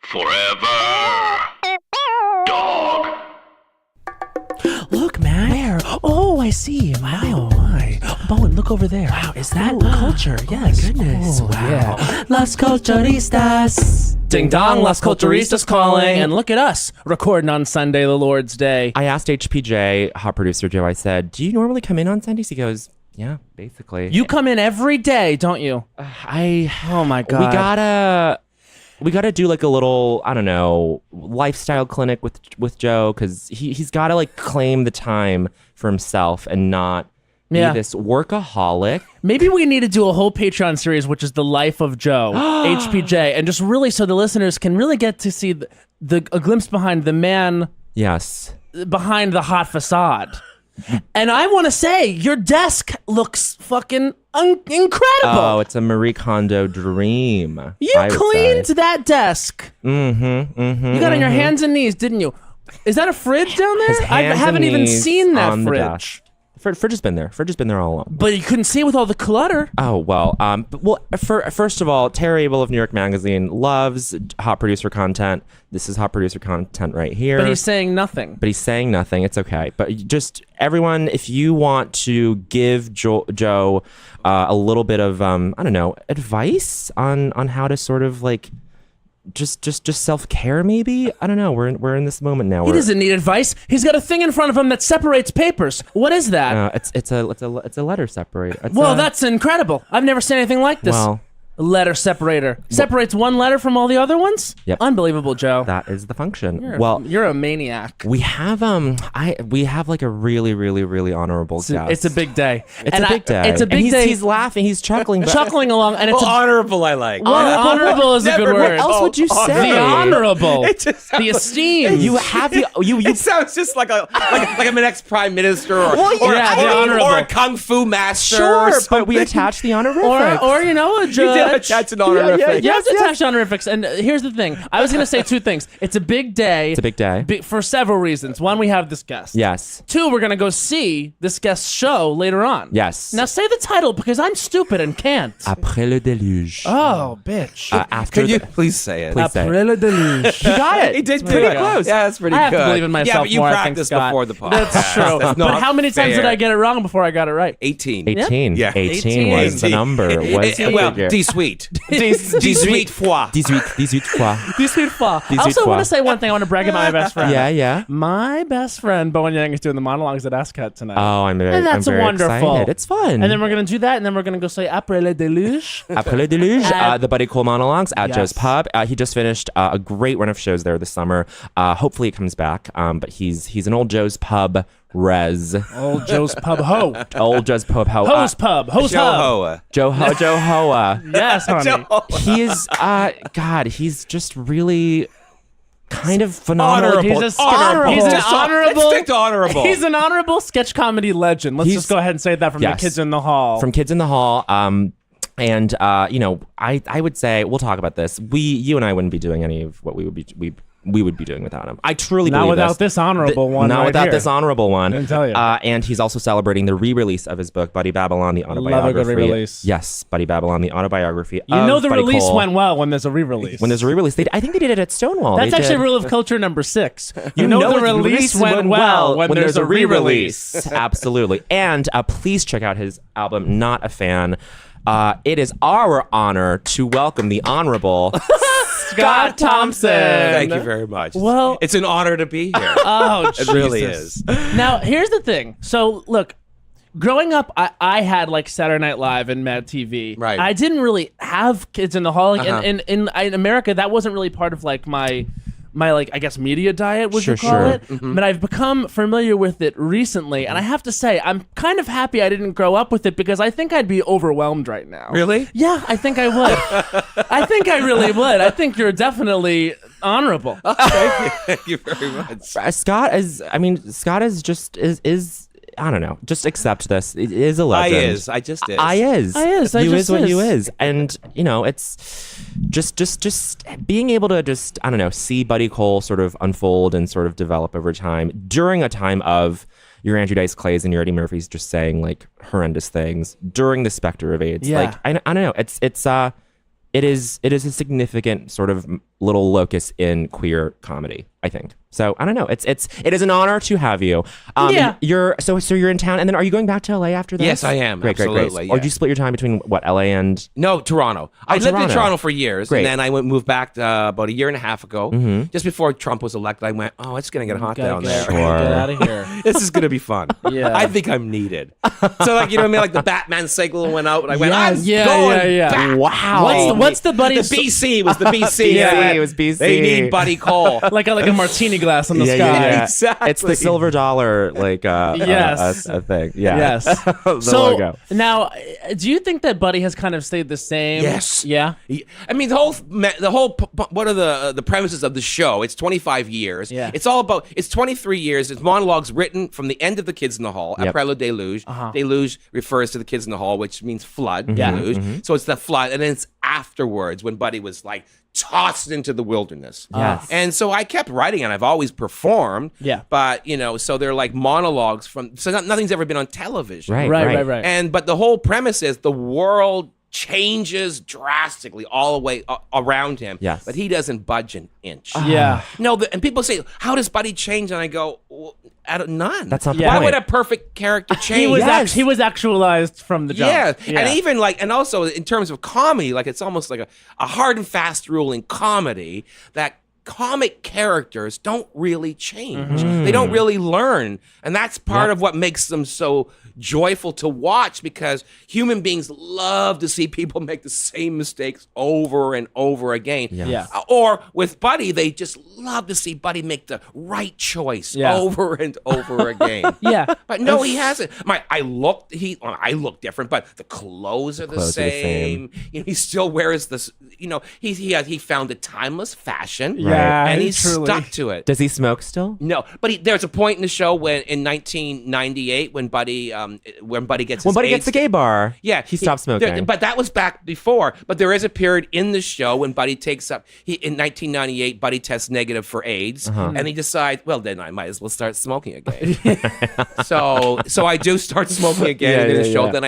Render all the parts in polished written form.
Forever. Dog. Look, man. Where? Oh, I see. Wow. My. Bowen, look over there. Wow, is that culture? Yes. My goodness. Oh, Wow. Yeah. Las Culturistas. Ding dong, Las Culturistas calling. And look at us, recording on Sunday, the Lord's Day. I asked HPJ, hot producer Joe, I said, do you normally come in on Sundays? He goes, yeah, basically. You come in every day, don't you? Oh my God. We gotta do like a little, I don't know, lifestyle clinic with Joe, because he's gotta like claim the time for himself and not be this workaholic. Maybe we need to do a whole Patreon series, which is the life of Joe, HPJ, and just really so the listeners can really get to see a glimpse behind the man. Yes. Behind the hot facade. And I want to say, your desk looks fucking incredible. Oh, it's a Marie Kondo dream. You cleaned that desk. Mm-hmm. You got on your hands and knees, didn't you? Is that a fridge down there? I haven't even seen that fridge. Fridge has been there. Fridge has been there all along. But you couldn't see it with all the clutter. Oh, well. First of all, Terry Abel of New York Magazine loves hot producer content. This is hot producer content right here. But he's saying nothing. It's okay. But just everyone, if you want to give Joe a little bit of, I don't know, advice on how to sort of like just self-care, maybe. I don't know. We're in this moment now. He doesn't need advice. He's got a thing in front of him that separates papers. What is that? It's a letter separator. That's incredible. I've never seen anything like this. Well, a letter separator separates one letter from all the other ones. Yep. Unbelievable, Joe. That is the function. You're a maniac. We have like a really, really, really honorable guest. It's a big day. It's a big day. He's laughing. He's chuckling. Chuckling along, and it's honorable. I like. Honorable is a good word. What else would you say? The honorable. The esteemed. It sounds just like I'm an ex-prime minister or a kung fu master. Sure, or but we attach the honorifics. Or a judge. That's an honorific. You have to attach honorifics. And here's the thing. I was going to say two things. It's a big day. It's a big day. For several reasons. One, we have this guest. Yes. Two, we're going to go see this guest's show later on. Yes. Now say the title because I'm stupid and can't. Après le déluge. Oh, bitch. Can you please say it? Après le déluge. You got it. He did pretty close. Yeah, that's pretty good. I have to believe in myself but you more, practiced before the podcast. That's true. But how many times did I get it wrong before I got it right? 18. 18. Yeah. 18 was the number. Well, D-sweet. D-sweet fois. 18 fois. 18 fois. I also want to say one thing. I want to brag about my best friend. Yeah. My best friend, Bowen Yang, is doing the monologues at Ascot tonight. Oh, I'm very wonderful. excited. It's fun. And then we're going to do that, and then we're going to go say Après le déluge. Après le déluge, the Buddy Cole Monologues at Joe's Pub. He just finished a great run of shows there this summer. Hopefully it comes back. But he's an old Joe's Pub res. Old Joe's Pub ho. Old Joe's Pub ho. Ho's Pub. Ho's Hub. Joe Hoa. Yes, honey. He is, he's just really kind of phenomenal. Honorable. Honorable. He's an honorable. Let's stick to honorable. He's an honorable sketch comedy legend. Let's just go ahead and say that from the Kids in the Hall. From Kids in the Hall. And I would say we'll talk about this. You and I wouldn't be doing any of what we would be doing without him. I truly believe not without this honorable one. Not without this honorable one. I tell you. And he's also celebrating the re-release of his book, Buddy Babylon, the autobiography. Love a good re-release. Yes, Buddy Babylon, the autobiography. You know the Buddy release Cole. went well when there's a re-release. When there's a re-release, I think they did it at Stonewall. That's actually rule of culture number 6. You know the the release went well when there's a re-release. Absolutely. And please check out his album, Not a Fan. It is our honor to welcome the Honorable Scott Thompson. Thank you very much. Well, it's an honor to be here. Oh, it really is. Now, here's the thing. So, look, growing up, I had like Saturday Night Live and Mad TV. Right. I didn't really have Kids in the Hall. In America, that wasn't really part of like my like, I guess, media diet, would you call it? Mm-hmm. But I've become familiar with it recently, and I have to say, I'm kind of happy I didn't grow up with it because I think I'd be overwhelmed right now. Really? Yeah, I think I would. I think I really would. I think you're definitely honorable. Thank you very much. Scott is just I don't know. Just accept this. It is a legend. I just is. I is. You is what you is. And, it's just being able to just, I don't know, see Buddy Cole sort of unfold and sort of develop over time during a time of your Andrew Dice Clays and your Eddie Murphys just saying like horrendous things during the specter of AIDS. Yeah. Like, I don't know. It is a significant sort of little locus in queer comedy, I think. So I don't know. It is an honor to have you. You're in town, and then are you going back to LA after this? Yes, I am. Great. Absolutely, Or do you split your time between LA and? No, Toronto. I lived in Toronto for years, Great. and then I moved back about a year and a half ago. Just before Trump was elected, I went, "Oh, it's gonna get hot down there. Get out of here. This is gonna be fun." Yeah. I think I'm needed. So, like, you know what I mean? Like the Batman cycle went out, and I went, "I'm going back." Wow. What's the Buddy? The BC was the BC. It was BC. They need Buddy Cole. like a martini glass in the sky. Yeah. Exactly. It's the silver dollar, like a thing. Yeah. Yes. The So logo. now, do you think that Buddy has kind of stayed the same? Yes. Yeah. I mean, the whole. What are the premises of the show? It's 25 years. Yeah. It's all about. It's 23 years. It's monologues written from the end of the Kids in the Hall. Yep. Après, déluge. Déluge refers to the Kids in the Hall, which means flood. Yeah. Deluge. So it's the flood, and then it's afterwards when Buddy was like tossed into the wilderness. Yes. And so I kept writing, and I've always performed. Yeah. But so they're like monologues from. So nothing's ever been on television. Right. But the whole premise is the world changes drastically all the way around him. Yes. But he doesn't budge an inch. Yeah. No, and people say, "How does Buddy change?" And I go, well, none. That's not the Why point. would a perfect character change? He was actualized from the jump. Yeah. And even and also in terms of comedy, like it's almost like a hard and fast rule in comedy that comic characters don't really change. They don't really learn. And that's part of what makes them so joyful to watch, because human beings love to see people make the same mistakes over and over again. Yeah. Or with Buddy, they just love to see Buddy make the right choice over and over again. Yeah. But no, he hasn't. I look different, but the clothes are the same. He still wears this. He found a timeless fashion. Yeah, and he's truly. stuck to it. Does he smoke still? No, but there's a point in the show when in 1998 when Buddy gets When Buddy AIDS, gets the gay bar, yeah, he stopped smoking. But that was back before. But there is a period in the show when Buddy takes up. In 1998, Buddy tests negative for AIDS, and he decides, well, then I might as well start smoking again. so I do start smoking again in the show. Then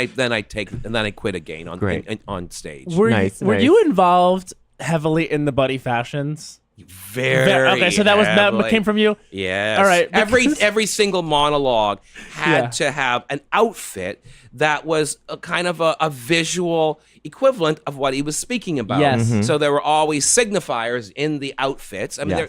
I quit again on stage. Were you involved heavily in the Buddy fashions? Very okay, so that came from you. Yes. All right. Every single monologue had to have an outfit that was a kind of a visual equivalent of what he was speaking about. Yes. So there were always signifiers in the outfits. I mean,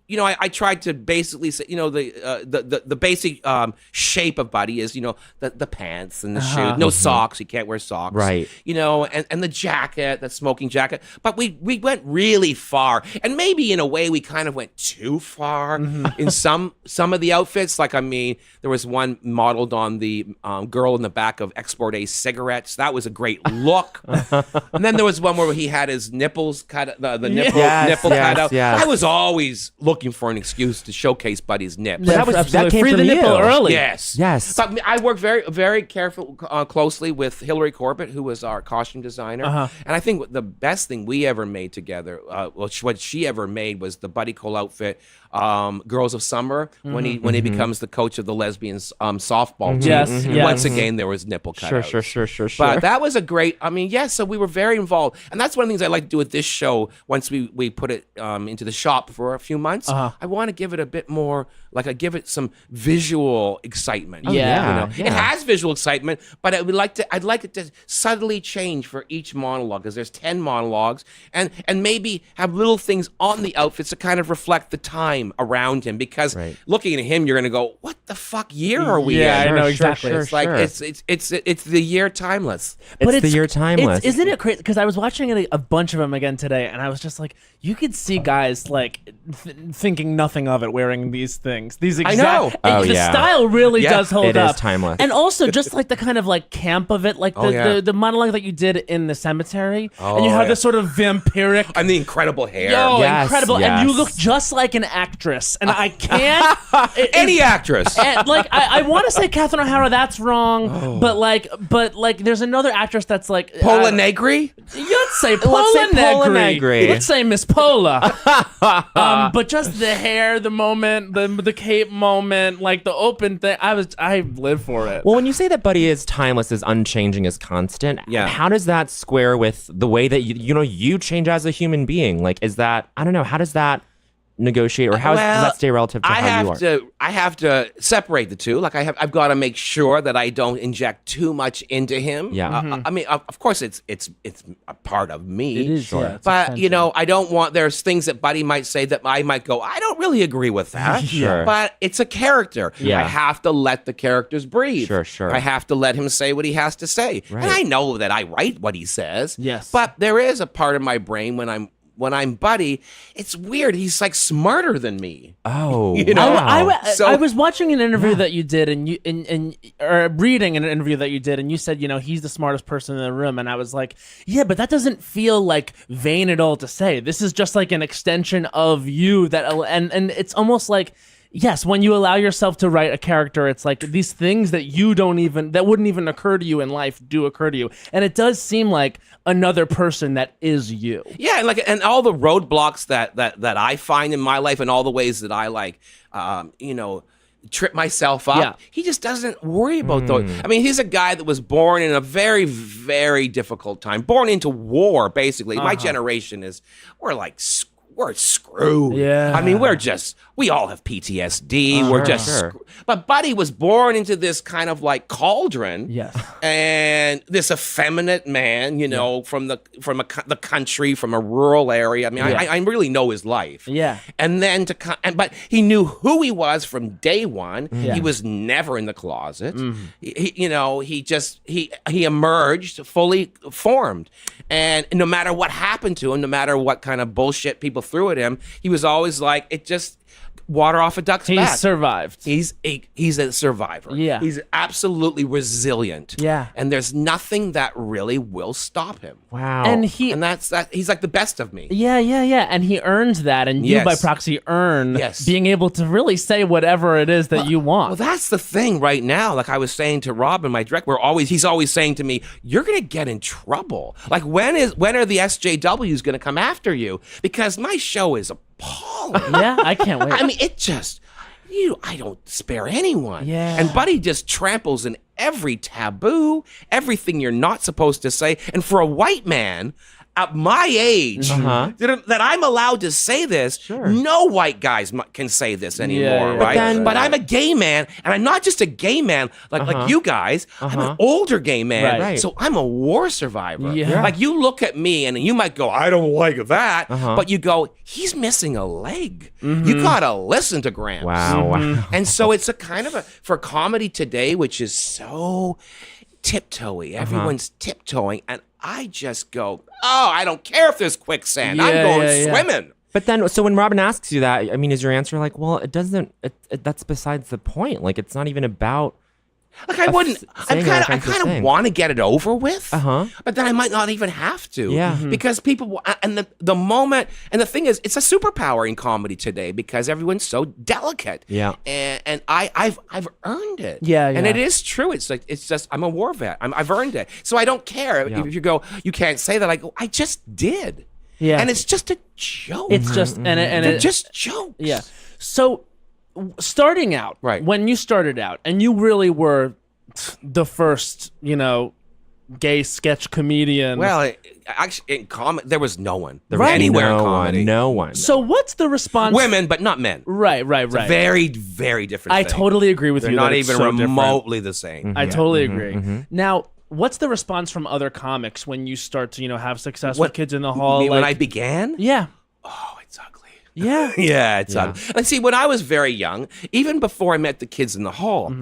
I tried to basically say, the basic shape of Buddy is, the pants and the shoes, no socks. He can't wear socks. Right. And the jacket, the smoking jacket. But we went really far, and maybe in a way we kind of went too far in some of the outfits. Like, I mean, there was one modeled on the girl in the back of Export A cigarettes. That was a great look. And then there was one where he had his nipples cut, the nipple cut out. Yes. I was always looking for an excuse to showcase Buddy's nips. That came free from the nipple you. early. Yes. But I worked very, very closely with Hillary Corbett, who was our costume designer. And I think the best thing we ever made together, what she ever made, was the Buddy Cole outfit, Girls of Summer, when he becomes the coach of the lesbian softball team. Yes, yes. Once again, there was nipple cutouts. Sure. But that was a great, so we were very involved. And that's one of the things I like to do with this show. Once we put it into the shop for a few months, I want to give it a bit more, I give it some visual excitement. It has visual excitement, but I'd like it to subtly change for each monologue, because there's 10 monologues, and maybe have little things on the outfits to kind of reflect the time around him, because looking at him, you're going to go, what the fuck year are we in? Yeah, I know exactly. It's like, it's the year timeless. It's the year timeless. Isn't it crazy? Because I was watching a bunch of them again today, and I was just like, you could see guys thinking nothing of it wearing these things. These exact. I know. The style really does hold it up. is timeless. And also just the kind of camp of it, the monologue that you did in the cemetery, and you have this sort of vampiric. And the incredible hair. Incredible! And you look just like an actress, and I can't. Any actress. And, I want to say Catherine O'Hara. That's wrong, but there's another actress that's Paul Pola Negri? You'd say Let's Pola say Pola Negri. Negri. Let's say Miss Pola. But just the hair, the moment, the cape moment, like the open thing. I live for it. Well, when you say that Buddy is timeless, is unchanging, is constant, how does that square with the way that you change as a human being? Like, is that, I don't know, how does that negotiate, or does that stay relative to how you are? I have to separate the two. Like I've got to make sure that I don't inject too much into him. Yeah. I mean, of course, it's a part of me. It is, yeah, it's but extension. I don't want. There's things that Buddy might say that I might go, I don't really agree with that. Sure. But it's a character. Yeah. I have to let the characters breathe. Sure. I have to let him say what he has to say. Right. And I know that I write what he says. Yes. But there is a part of my brain when I'm Buddy, it's weird. He's like smarter than me. Oh, I So- was watching an interview that you did, or reading an interview that you did, and you said, he's the smartest person in the room, and I was like, yeah, but that doesn't feel like vain at all to say. This is just like an extension of you and it's almost like. Yes, when you allow yourself to write a character, it's like these things that that wouldn't even occur to you in life do occur to you. And it does seem like another person that is you. Yeah, and all the roadblocks that I find in my life and all the ways that I trip myself up. Yeah. He just doesn't worry about those. I mean, he's a guy that was born in a very, very difficult time, born into war, basically. My generation we're screwed. Yeah. I mean, we all have PTSD. We're just screwed. But Buddy was born into this kind of like cauldron. Yes. And this effeminate man, from the country, from a rural area. I mean, I really know his life. Yeah. And then but he knew who he was from day one. Yeah. He was never in the closet. He emerged fully formed. And no matter what happened to him, no matter what kind of bullshit people threw at him, he was always like, it just water off a duck's back. He's survived. He's a survivor. Yeah. He's absolutely resilient. Yeah. And there's nothing that really will stop him. wow. And That's he's like the best of me. Yeah. And he earns that, and you Yes. by proxy earn Yes. being able to really say whatever it is that you want. Well, that's the thing right now. Like I was saying to Robin, my director, he's always saying to me, "You're going to get in trouble. Like when are the SJWs going to come after you? Because my show is appalling." Yeah, I can't wait. I mean, it just I don't spare anyone. Yeah. And Buddy just tramples in every taboo, everything you're not supposed to say. And for a white man at my age, that I'm allowed to say this, no white guys can say this anymore, yeah, right? But I'm a gay man, and I'm not just a gay man like you guys. I'm an older gay man, Right. so I'm a war survivor. Yeah. Like you look at me, and you might go, "I don't like that," but you go, "He's missing a leg." You gotta listen to Gramps. Wow. And so it's a kind of for comedy today, which is so tiptoey. Everyone's tiptoeing, and I just go, "Oh, I don't care if there's quicksand. I'm going swimming." But then, so when Robin asks you that, I mean, is your answer like, well, it doesn't, that's besides the point. Like, it's not even about. Like I wouldn't. I kind of want to get it over with. But then I might not even have to. Yeah. Because people and the moment and the thing is, it's a superpower in comedy today because everyone's so delicate. Yeah. And I've earned it. Yeah. And it is true. It's like it's just I'm a war vet. I've earned it. So I don't care if you go. You can't say that. I go. I just did. Yeah. And it's just a joke. It's just They're just jokes. Yeah. So starting out, Right. when you started out, and you really were the first, gay sketch comedian. Well, actually, in comedy, there was no one. There was anywhere in no comedy. one, no one. So what's the response? Women, but not men. Right. Very, very different. I thing. totally agree with They're you. not that it's even so different. remotely the same. I totally agree. Now, what's the response from other comics when you start to, have success with Kids in the Hall? When I began? Yeah. Oh, it's ugly. Yeah. Yeah, it's ugly. Like, see, when I was very young, even before I met the Kids in the Hall,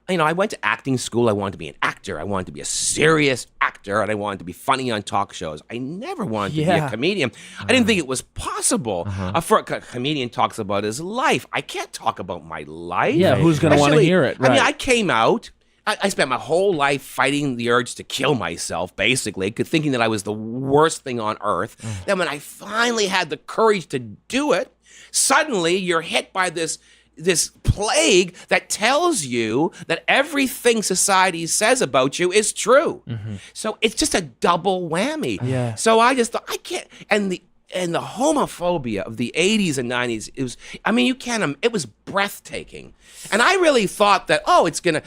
I went to acting school. I wanted to be an actor. I wanted to be a serious actor, and I wanted to be funny on talk shows. I never wanted to be a comedian. I didn't think it was possible. For a comedian talks about his life. I can't talk about my life. Yeah, who's going to want to hear it? I mean, Right. I came out. I spent my whole life fighting the urge to kill myself, basically, thinking that I was the worst thing on earth. Then when I finally had the courage to do it, suddenly you're hit by this this plague that tells you that everything society says about you is true. So it's just a double whammy. Yeah. So I just thought I can't, and the homophobia of the 80s and 90s, it was breathtaking. And I really thought that, it's gonna,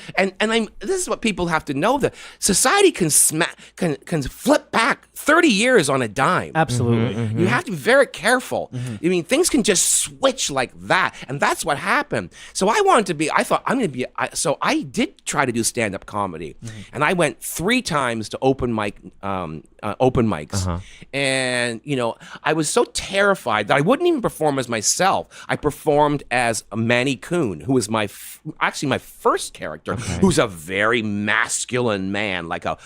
this is what people have to know, that society can flip back 30 years on a dime. Absolutely. You have to be very careful. I mean, things can just switch like that. And that's what happened. So I did try to do stand-up comedy. And I went 3 times to open mics. And, I was so terrified that I wouldn't even perform as myself. I performed as a Manny Coon, who was my first character, who's a very masculine man, like a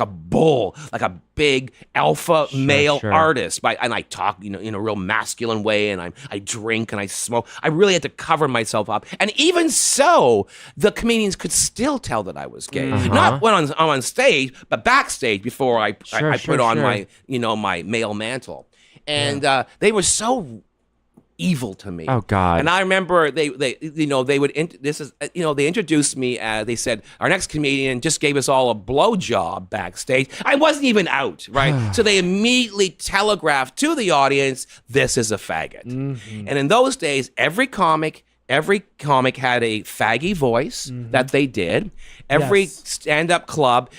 bull, like a big alpha male artist. And I talk, in a real masculine way, and I drink and I smoke. I really had to cover myself up. And even so, the comedians could still tell that I was gay. Not when I'm on stage, but backstage before I put on my, my male mantle. And they were so evil to me. Oh God! And I remember they introduced me. They said our next comedian just gave us all a blowjob backstage. I wasn't even out, right? So they immediately telegraphed to the audience, "This is a faggot." And in those days, every comic had a faggy voice that they did. Every stand-up club.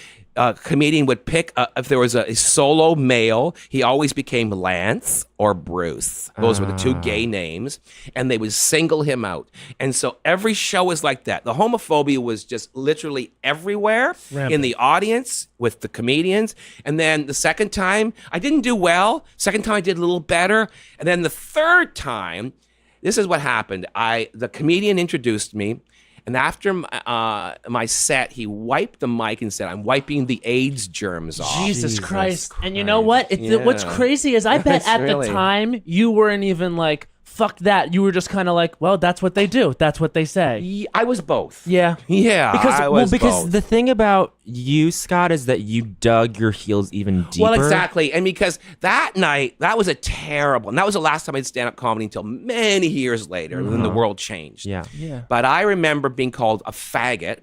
Comedian would pick, if there was a solo male, he always became Lance or Bruce. Those were the 2 gay names, and they would single him out. And so every show was like that. The homophobia was just literally everywhere in the audience with the comedians. And then the second time, I didn't do well. Second time, I did a little better. And then the third time, this is what happened. The comedian introduced me. And after my set, he wiped the mic and said, "I'm wiping the AIDS germs off." Jesus Christ. And you know what? What's crazy is I bet at the time you weren't even like, fuck that. You were just kind of like, well, that's what they do. That's what they say. I was both. Yeah. Yeah, Because both. the thing about you, Scott, is that you dug your heels even deeper. Well, exactly. And because that night, that was and that was the last time I did stand-up comedy until many years later, when the world changed. Yeah. But I remember being called a faggot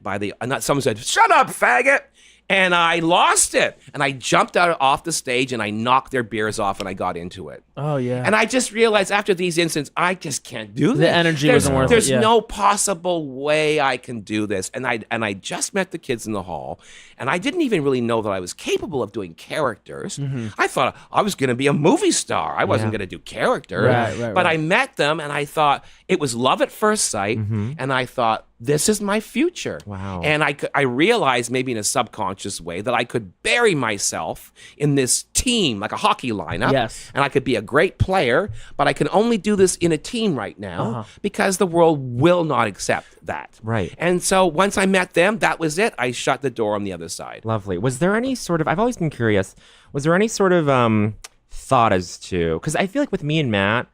someone said, "Shut up, faggot." And I lost it. And I jumped off the stage and I knocked their beers off and I got into it. Oh, yeah. And I just realized after these incidents, I just can't do this. The energy wasn't worth it. There's no possible way I can do this. And I just met the kids in the hall, and I didn't even really know that I was capable of doing characters. I thought I was going to be a movie star. I wasn't going to do character. But I met them, and I thought it was love at first sight. And I thought, this is my future. Wow. And I realized maybe in a subconscious way that I could bury myself in this team, like a hockey lineup. Yes. And I could be a great player, but I can only do this in a team right now because the world will not accept that. Right. And so once I met them, that was it. I shut the door on the other side. Lovely. Was there any sort of, I've always been curious, was there any sort of thought as to, because I feel like with me and Matt,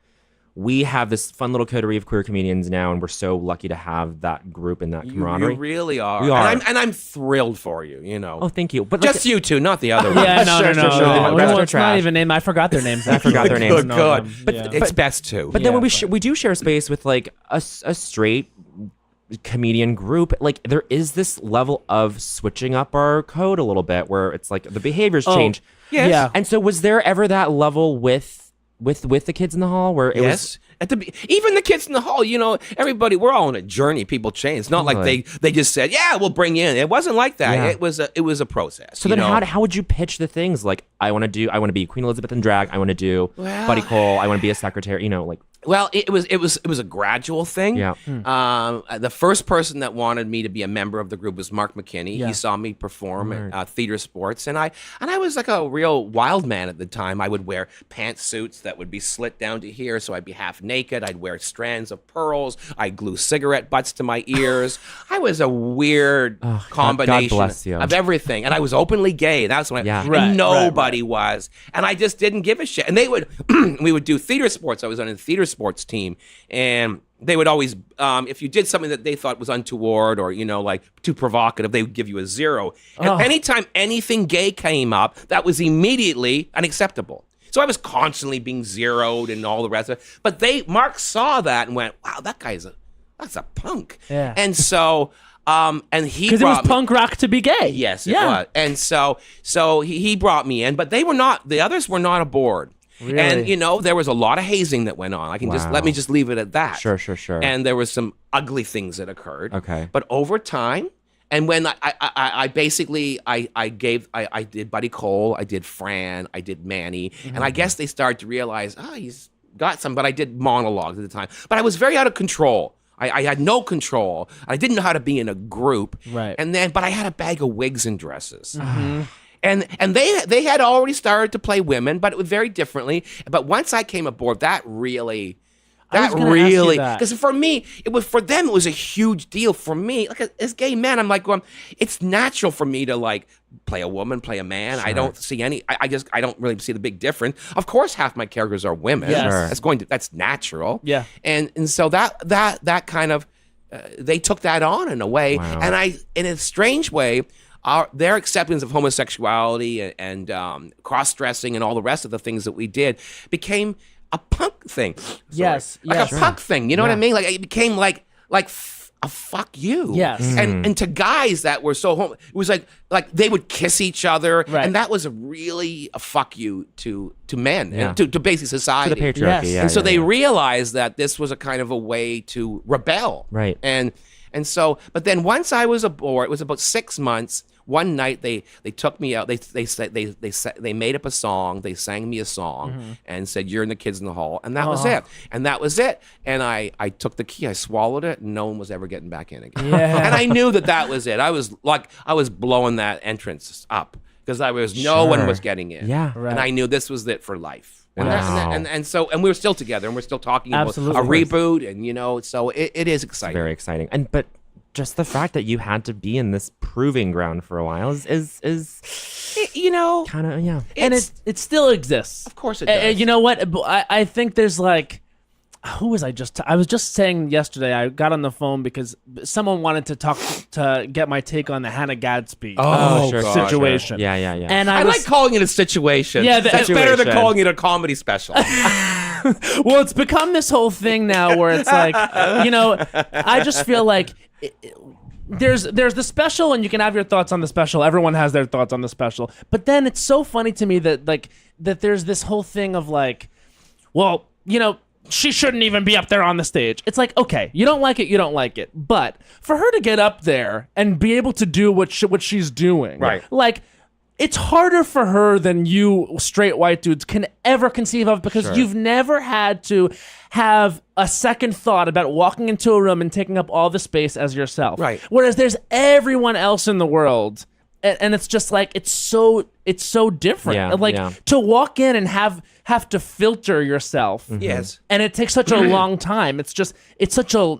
we have this fun little coterie of queer comedians now, and we're so lucky to have that group and that camaraderie. You really are. We are. And I'm thrilled for you, Oh, thank you. But just you two, not the other one. Yeah, no. Sure. The rest rest are are trash. not even named. I forgot their names. I forgot their names. Good. But It's best to. But then when we do share space with like a straight comedian group, like there is this level of switching up our code a little bit where it's like the behaviors change. Yes. Yeah. And so was there ever that level with the kids in the hall where it was even the kids in the hall, everybody, we're all on a journey. People change. It's not like they just said, "Yeah, we'll bring you in." It wasn't like that. Yeah. It was a process. So then how would you pitch the things like I want to be Queen Elizabeth in drag, I want to do Buddy Cole, I want to be a secretary, like Well, it was a gradual thing. Yeah. The first person that wanted me to be a member of the group was Mark McKinney. Yeah. He saw me perform at theater sports, and I was like a real wild man at the time. I would wear pantsuits that would be slit down to here, so I'd be half naked. I'd wear strands of pearls. I'd glue cigarette butts to my ears. I was a weird combination God bless you. of everything, and I was openly gay. That's when nobody was, and I just didn't give a shit. And they would, we would do theater sports. I was on a theater sports team, and they would always, if you did something that they thought was untoward or like too provocative, they would give you a 0. And anytime anything gay came up, that was immediately unacceptable. So I was constantly being zeroed and all the rest of it. But Mark saw that and went, wow, that's a punk. Yeah. And so, and he Because it was brought me- punk rock to be gay. Yes, it was. And so he brought me in, but the others were not aboard. Really? And there was a lot of hazing that went on. Let me just leave it at that. Sure. And there was some ugly things that occurred. Okay. But over time, and when I basically did Buddy Cole, I did Fran, I did Manny, and I guess they started to realize, he's got some. But I did monologues at the time. But I was very out of control. I had no control. I didn't know how to be in a group. Right. But I had a bag of wigs and dresses. And they had already started to play women, but it was very differently. But once I came aboard, that really, because for me, for them, it was a huge deal. For me, like as gay men, I'm like, it's natural for me to like play a woman, play a man. Sure. I don't see I don't really see the big difference. Of course, half my characters are women. Yes. Sure. That's natural. Yeah. And so that kind of, they took that on in a way. Wow. And in a strange way, their acceptance of homosexuality and cross-dressing and all the rest of the things that we did became a punk thing. Yes, Like yes. a punk thing. You know what I mean? Like it became like a fuck you. Yes. And to guys that were so it was like they would kiss each other. Right. And that was a fuck you to men Yeah. and to basic society. To the patriarchy. Yes. Yeah, And so yeah, they yeah. realized that this was a kind of a way to rebel. Right. And so, but then once I was aboard, it was about 6 months. One night they took me out. They made up a song. They sang me a song and said, "You're in the Kids in the Hall," and that was it. And that was it. And I took the key. I swallowed it, and no one was ever getting back in again. Yeah. And I knew that was it. I was blowing that entrance up because no one was getting in. Yeah. Right. And I knew this was it for life. And, Wow. and we were still together, and we're still talking about Absolutely. a reboot, and so it is exciting. Very exciting. But just the fact that you had to be in this proving ground for a while is kind of, yeah. And it still exists. Of course it does. You know what? I think there's like, who was I was just saying yesterday, I got on the phone because someone wanted to get my take on the Hannah Gadsby sure. situation. Yeah. And I was, like calling it a situation. Yeah, that's better than situation. calling it a comedy special. well, it's become this whole thing now where it's like, I just feel like there's the special, and you can have your thoughts on the special. Everyone has their thoughts on the special. But then it's so funny to me that there's this whole thing of like, well, she shouldn't even be up there on the stage. It's like, okay, you don't like it. But for her to get up there and be able to do what she's doing, Right. like, it's harder for her than you straight white dudes can ever conceive of, because you've never had to have a second thought about walking into a room and taking up all the space as yourself. Right. Whereas there's everyone else in the world, and it's just like, it's so different. Yeah, Like yeah. to walk in and have to filter yourself. Yes. And it takes such a long time. It's such a,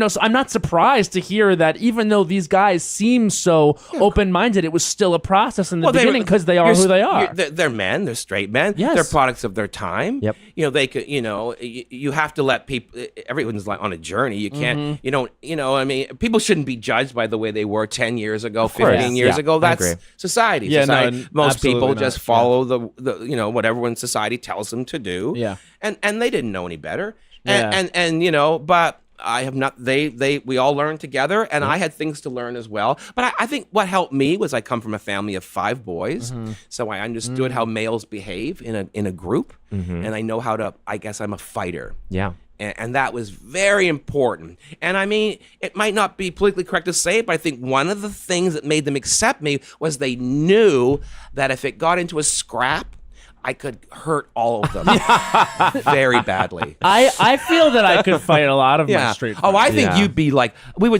so I'm not surprised to hear that even though these guys seem so open-minded, it was still a process in the beginning because they are who they are. They're men. They're straight men. Yes. They're products of their time. Yep. They could. You have to let people. Everyone's like on a journey. You can't. You don't. I mean, people shouldn't be judged by the way they were 10 years ago, 15 years Yeah, ago. I That's agree. society. Yeah, Society. no, Most people absolutely just not. follow the what everyone in society tells them to do. Yeah. And they didn't know any better. Yeah. And but I have not. We all learned together, and I had things to learn as well. But I think what helped me was I come from a family of 5 boys, so I understood how males behave in a group, and I know how to. I guess I'm a fighter. Yeah. And that was very important. And I mean, it might not be politically correct to say it, but I think one of the things that made them accept me was they knew that if it got into a scrap, I could hurt all of them very badly. I feel that I could fight a lot of my street friends. Oh, I think Yeah. you'd be like you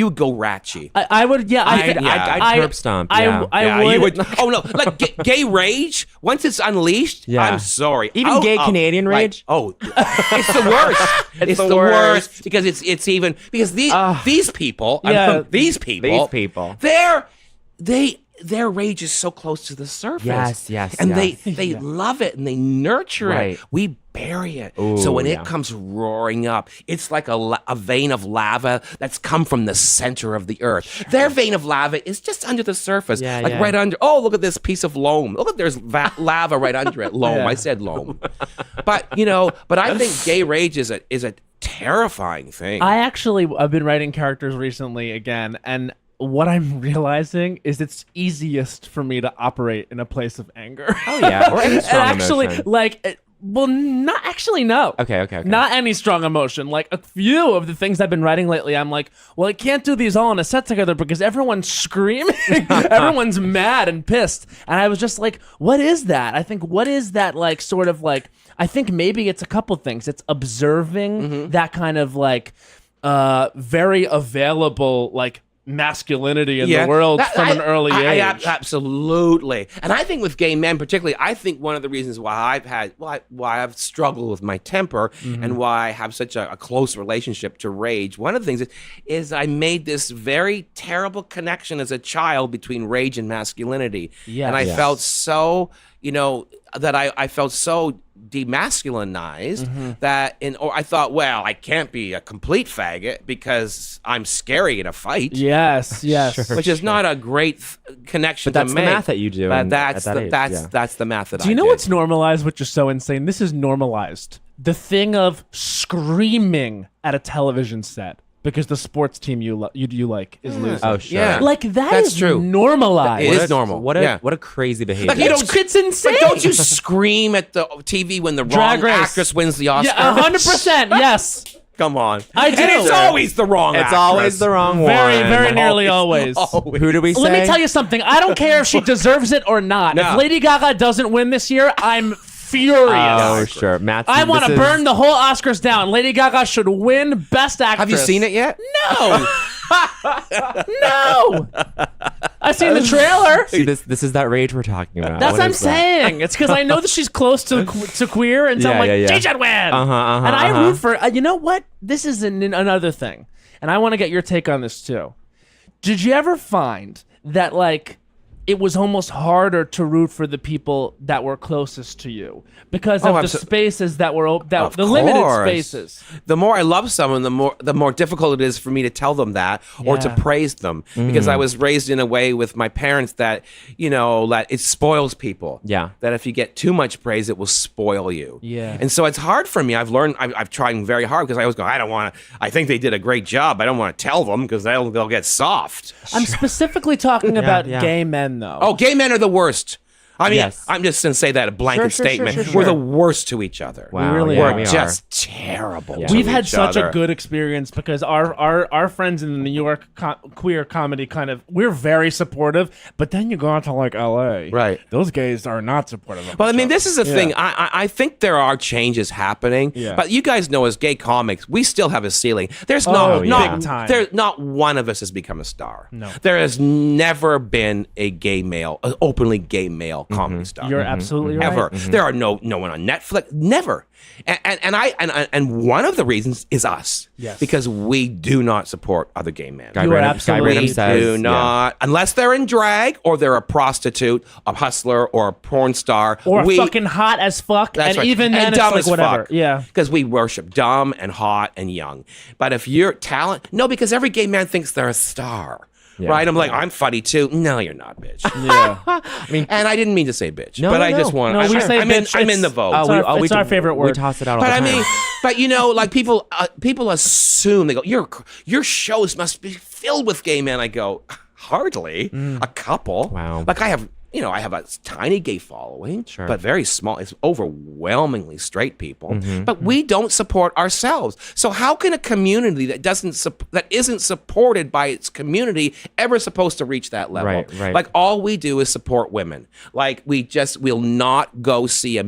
would go ratchy. I would, yeah. I'd curb stomp, yeah. I would. You would. Oh no, like gay rage. Once it's unleashed, Yeah. I'm sorry. Even gay Canadian right. rage? Oh, it's the worst. It's the worst because it's even because these people. Yeah. These people. Their rage is so close to the surface. Yes, And yes. they love it and they nurture Right. it. We bury it. Ooh, So when yeah. it comes roaring up, it's like a vein of lava that's come from the center of the earth. Their vein of lava is just under the surface, Yeah, like yeah. right under. Oh, look at this piece of loam. Look, there's lava right under it. Loam. Yeah. I said loam. But I think gay rage is a terrifying thing. I've been writing characters recently again, and what I'm realizing is it's easiest for me to operate in a place of anger. Oh yeah, or any And strong actually, emotion. not actually, no. Okay. Not any strong emotion. Like a few of the things I've been writing lately, I'm like, well, I can't do these all in a set together because everyone's screaming, everyone's mad and pissed, and I was just like, what is that? I think what is that like? Sort of like, I think maybe it's a couple things. It's observing that kind of like very available like masculinity in the world from an early age. Absolutely. And I think with gay men particularly, I think one of the reasons why I've struggled with my temper and why I have such a close relationship to rage, one of the things is I made this very terrible connection as a child between rage and masculinity. Yes. And I Yes. felt so, that I felt so demasculinized that I thought, well, I can't be a complete faggot because I'm scary in a fight. Yes. Which is not a great connection But that's to the make. math that you do But in- that's at that age, yeah. that's the math that I Do you know did. what's normalized, which is so insane? This is normalized. The thing of screaming at a television set because the sports team you like is losing. Oh sure. Yeah. Like that That's is true. normalized. It is normal. What a Yeah. what a crazy behavior. Like, you don't- It's insane. But don't you scream at the TV when the Drag wrong race. actress wins the Oscar? Yeah, 100%. Yes. Come on. I do. And it's always the wrong It's actress. always the wrong one. Very nearly always. Who do we say? Let me tell you something. I don't care if she deserves it or not. No. If Lady Gaga doesn't win this year, I'm furious. Oh sure, Matt. I want to burn the whole Oscars down. Lady Gaga should win Best Actress. Have you seen it yet? No. No. I've seen the trailer. See, this is that rage we're talking about. That's What what I'm is that? saying. It's because I know that she's close to queer, and so I'm Yeah, like, yeah, yeah. she should win. Uh-huh, and I root for. You know what? This is another thing, and I want to get your take on this too. Did you ever find that like it was almost harder to root for the people that were closest to you because of the spaces that were the limited spaces? The more I love someone, the more difficult it is for me to tell them that or to Yeah. praise them because I was raised in a way with my parents that that it spoils people. Yeah. That if you get too much praise, it will spoil you. Yeah. And so it's hard for me. I've learned. I've tried very hard because I always go. I don't want to. I think they did a great job. I don't want to tell them because they'll get soft. I'm specifically talking about yeah. gay men, though. Oh, gay men are the worst. I mean, Yes. I'm just going to say that a blanket Sure. statement. We're the worst to each other. Wow, really yeah, are. we We're just terrible. Yeah. to We've had each such other. a good experience because our friends in the New York queer comedy we're very supportive, but then you go out to like LA. Right. Those gays are not supportive of Well, I each mean, other. this is the thing. I think there are changes happening, Yeah. but you guys know as gay comics, we still have a ceiling. There's Oh, not big time. There, not one of us has become a star. No. There has never been an openly gay male comedy star. You're absolutely right. Ever. There are no one on Netflix. Never. And one of the reasons is us. Yes. Because we do not support other gay men. Guy You are Branum- absolutely- Guy Branum We says, do not, unless they're in drag or they're a prostitute, a hustler, or a porn star. Or we, fucking hot as fuck, That's and right. even then and it's dumb like as whatever. fuck. Yeah. Because we worship dumb and hot and young. But if you're no, because every gay man thinks they're a star. Right? I'm like, I'm funny too. No, you're not, bitch. Yeah. And I didn't mean to say bitch, No, but no, I just no. want. No, we say I'm bitch. in the vote. It's our favorite word. We toss it out all But the I time. mean, like people assume, they go, your shows must be filled with gay men. I go, hardly a couple. Wow. Like I have a tiny gay following, Sure. but very small. It's overwhelmingly straight people. Mm-hmm. But we don't support ourselves. So how can a community that isn't supported by its community ever supposed to reach that level? Right. Like all we do is support women. Like we'll not go see a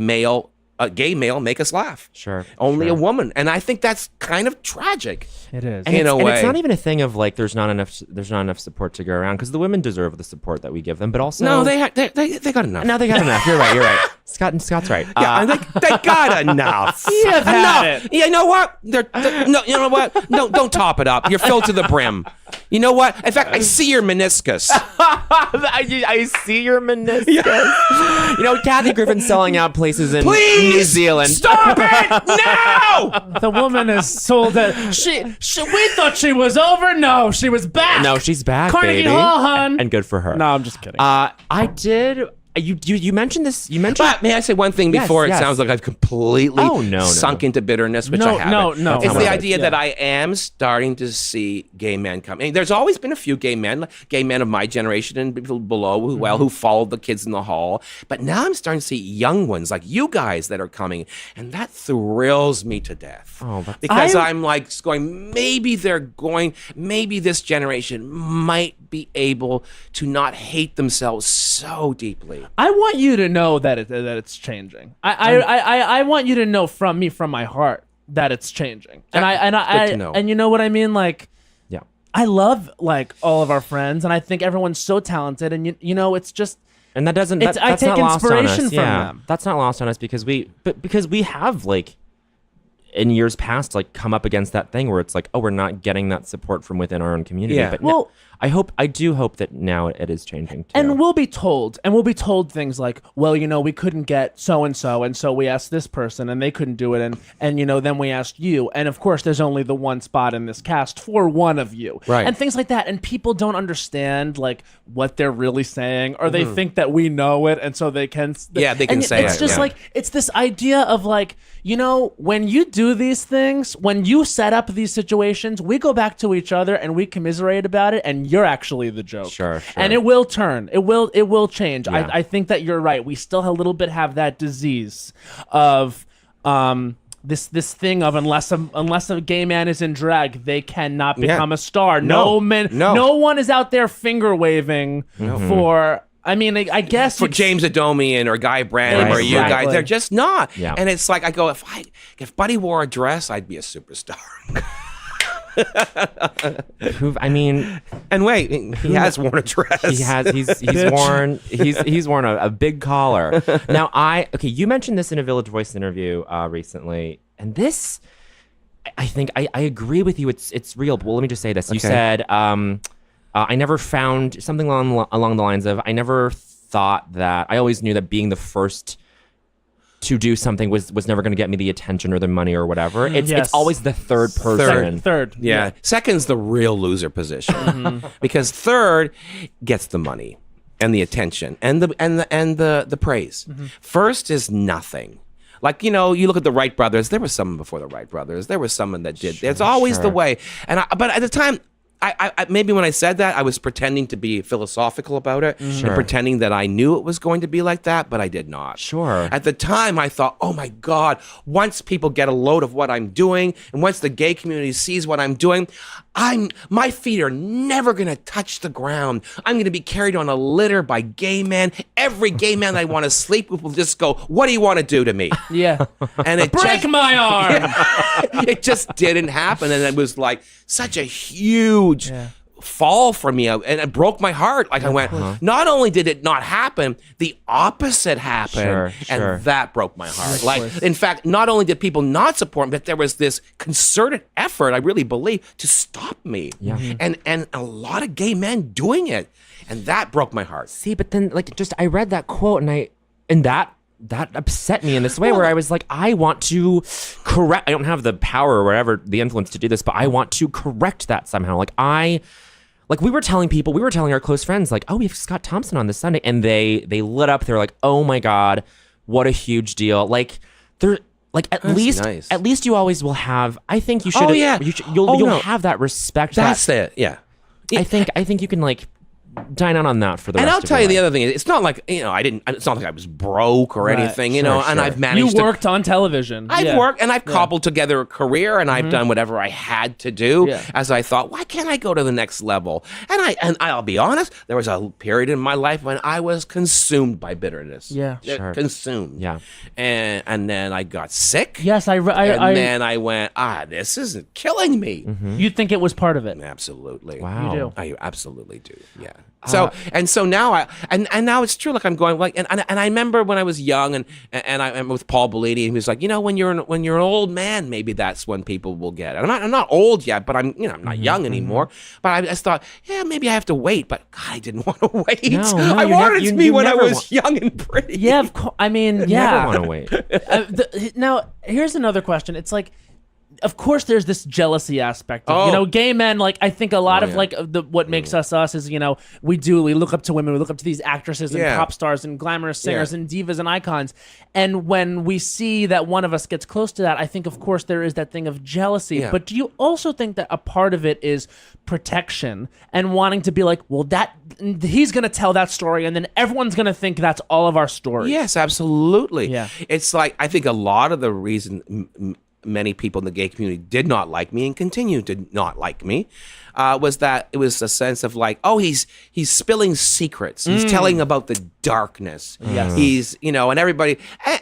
gay male make us laugh. Sure, Only sure. a woman. And I think that's kind of tragic. It is. And in a and way. it's not even a thing of like there's not enough support to go around because the women deserve the support that we give them, but also No, they got enough. No, they got enough. You're right. Scott's right. Yeah, I'm like, they got enough. You've had Enough. it. You know what? No, you know what? No, don't top it up. You're filled to the brim. You know what? In fact, I see your meniscus. I see your meniscus. You know, Kathy Griffin's selling out places in Please New Zealand. Stop it now! The woman is sold it. We thought she was over. No, she was back. No, she's back, Carnegie baby. Hall, hun. And good for her. No, I'm just kidding. I did. You mentioned this. You mentioned. But may I say one thing before Yes. it sounds like I've completely No. sunk into bitterness, which No, I haven't. no. It's Come the on. idea Yeah. that I am starting to see gay men come. I mean, there's always been a few gay men of my generation and people below who followed the kids in the hall. But now I'm starting to see young ones like you guys that are coming, and that thrills me to death. Because I'm like going, maybe this generation might be able to not hate themselves so deeply. I want you to know that it's changing. I want you to know from my heart that it's changing. And Good to know. and you know what I mean? Like, Yeah. I love like all of our friends, and I think everyone's so talented. And you know, it's just. And that doesn't. It's- I That's take not lost on inspiration us. from Yeah. them. That's not lost on us because we have like in years past like come up against that thing where it's like, oh, we're not getting that support from within our own community. Yeah. But Well- I do hope that now it is changing too. And we'll be told things like, well, you know, we couldn't get so and so we asked this person and they couldn't do it, and you know, then we asked you, and of course there's only the one spot in this cast for one of you, Right. and things like that, and people don't understand like what they're really saying, or they think that we know it, and so they can Yeah, they can and say it's it, just yeah. like it's this idea of like, you know, when you do these things, when you set up these situations, we go back to each other and we commiserate about it, and you're actually the joke. Sure. And it will turn. It will change. Yeah. I think that you're right. We still a little bit have that disease of this thing of unless a gay man is in drag, they cannot become a star. No one is out there finger waving for. I mean, I guess For James Adomian or Guy Branum or you Exactly. guys, they're just not. Yeah. And it's like I go, if Buddy wore a dress, I'd be a superstar. I mean, And wait, he has worn a dress. he's worn a big collar. Now you mentioned this in a Village Voice interview recently, and this I think I agree with you. It's real. But let me just say this. You said I never found something along the lines of I never thought that I always knew that being the first to do something was never going to get me the attention or the money or whatever. It's always the third person. Third. Yeah. Second's the real loser position because third gets the money and the attention and the praise. First is nothing. Like, you know, you look at the Wright brothers. There was someone before the Wright brothers. There was someone that did. It's always the way. But at the time, I maybe when I said that, I was pretending to be philosophical about it and pretending that I knew it was going to be like that, but I did not. Sure. At the time, I thought, oh my God, once people get a load of what I'm doing and once the gay community sees what I'm doing, my feet are never going to touch the ground. I'm going to be carried on a litter by gay men. Every gay man I want to sleep with will just go, what do you want to do to me? Yeah. And it Break my arm. it just didn't happen. And it was like such a huge fall for me. And it broke my heart. Like I went, not only did it not happen, the opposite happened. Sure. And that broke my heart. Like, in fact, not only did people not support me, but there was this concerted effort, I really believe, to stop me. Yeah. And a lot of gay men doing it. And that broke my heart. See, but then like just I read that quote and that upset me in this way where I was like, I want to correct. I don't have the power or whatever, the influence to do this, but I want to correct that somehow. We were telling our close friends, like, oh, we have Scott Thompson on this Sunday, and they lit up. They're like, oh my God, what a huge deal. Like, they're like at least you always will have. I think you should. Oh, yeah. You'll have that respect. That's it. Yeah. I think you can like dine out on that for the rest And I'll of tell your you the life. other thing. It's not like, you know, it's not like I was broke or Right. anything, you know, and I've managed You worked on television. I've worked and I've cobbled together a career and I've done whatever I had to do as I thought, why can't I go to the next level? And I'll be honest, there was a period in my life when I was consumed by bitterness. Yeah. Sure. Consumed. Yeah. And then I got sick. Yes, And then I went, this isn't killing me. You think it was part of it? Absolutely. Wow. You do. I absolutely do. Yeah. So so now now it's true. Like I'm going like and I remember when I was young and I'm with Paul Bellini and he was like, when you're an old man, maybe that's when people will get it. I'm not old yet, but I'm not young anymore. But I just thought, maybe I have to wait. But God, I didn't want to wait. No, I wanted it to be when I was want- young and pretty. Yeah, of course. I mean, Never want to wait. Now, here's another question. It's like, of course, there's this jealousy aspect. Of, gay men. Like, I think a lot of like what makes us is, we look up to women, we look up to these actresses and pop stars and glamorous singers and divas and icons. And when we see that one of us gets close to that, I think, of course, there is that thing of jealousy. Yeah. But do you also think that a part of it is protection and wanting to be like, well, he's going to tell that story, and then everyone's going to think that's all of our stories? Yes, absolutely. Yeah. It's like I think a lot of the reason many people in the gay community did not like me and continue to not like me was that it was a sense of like, oh, he's spilling secrets. He's telling about the darkness. Yes. He's, and everybody,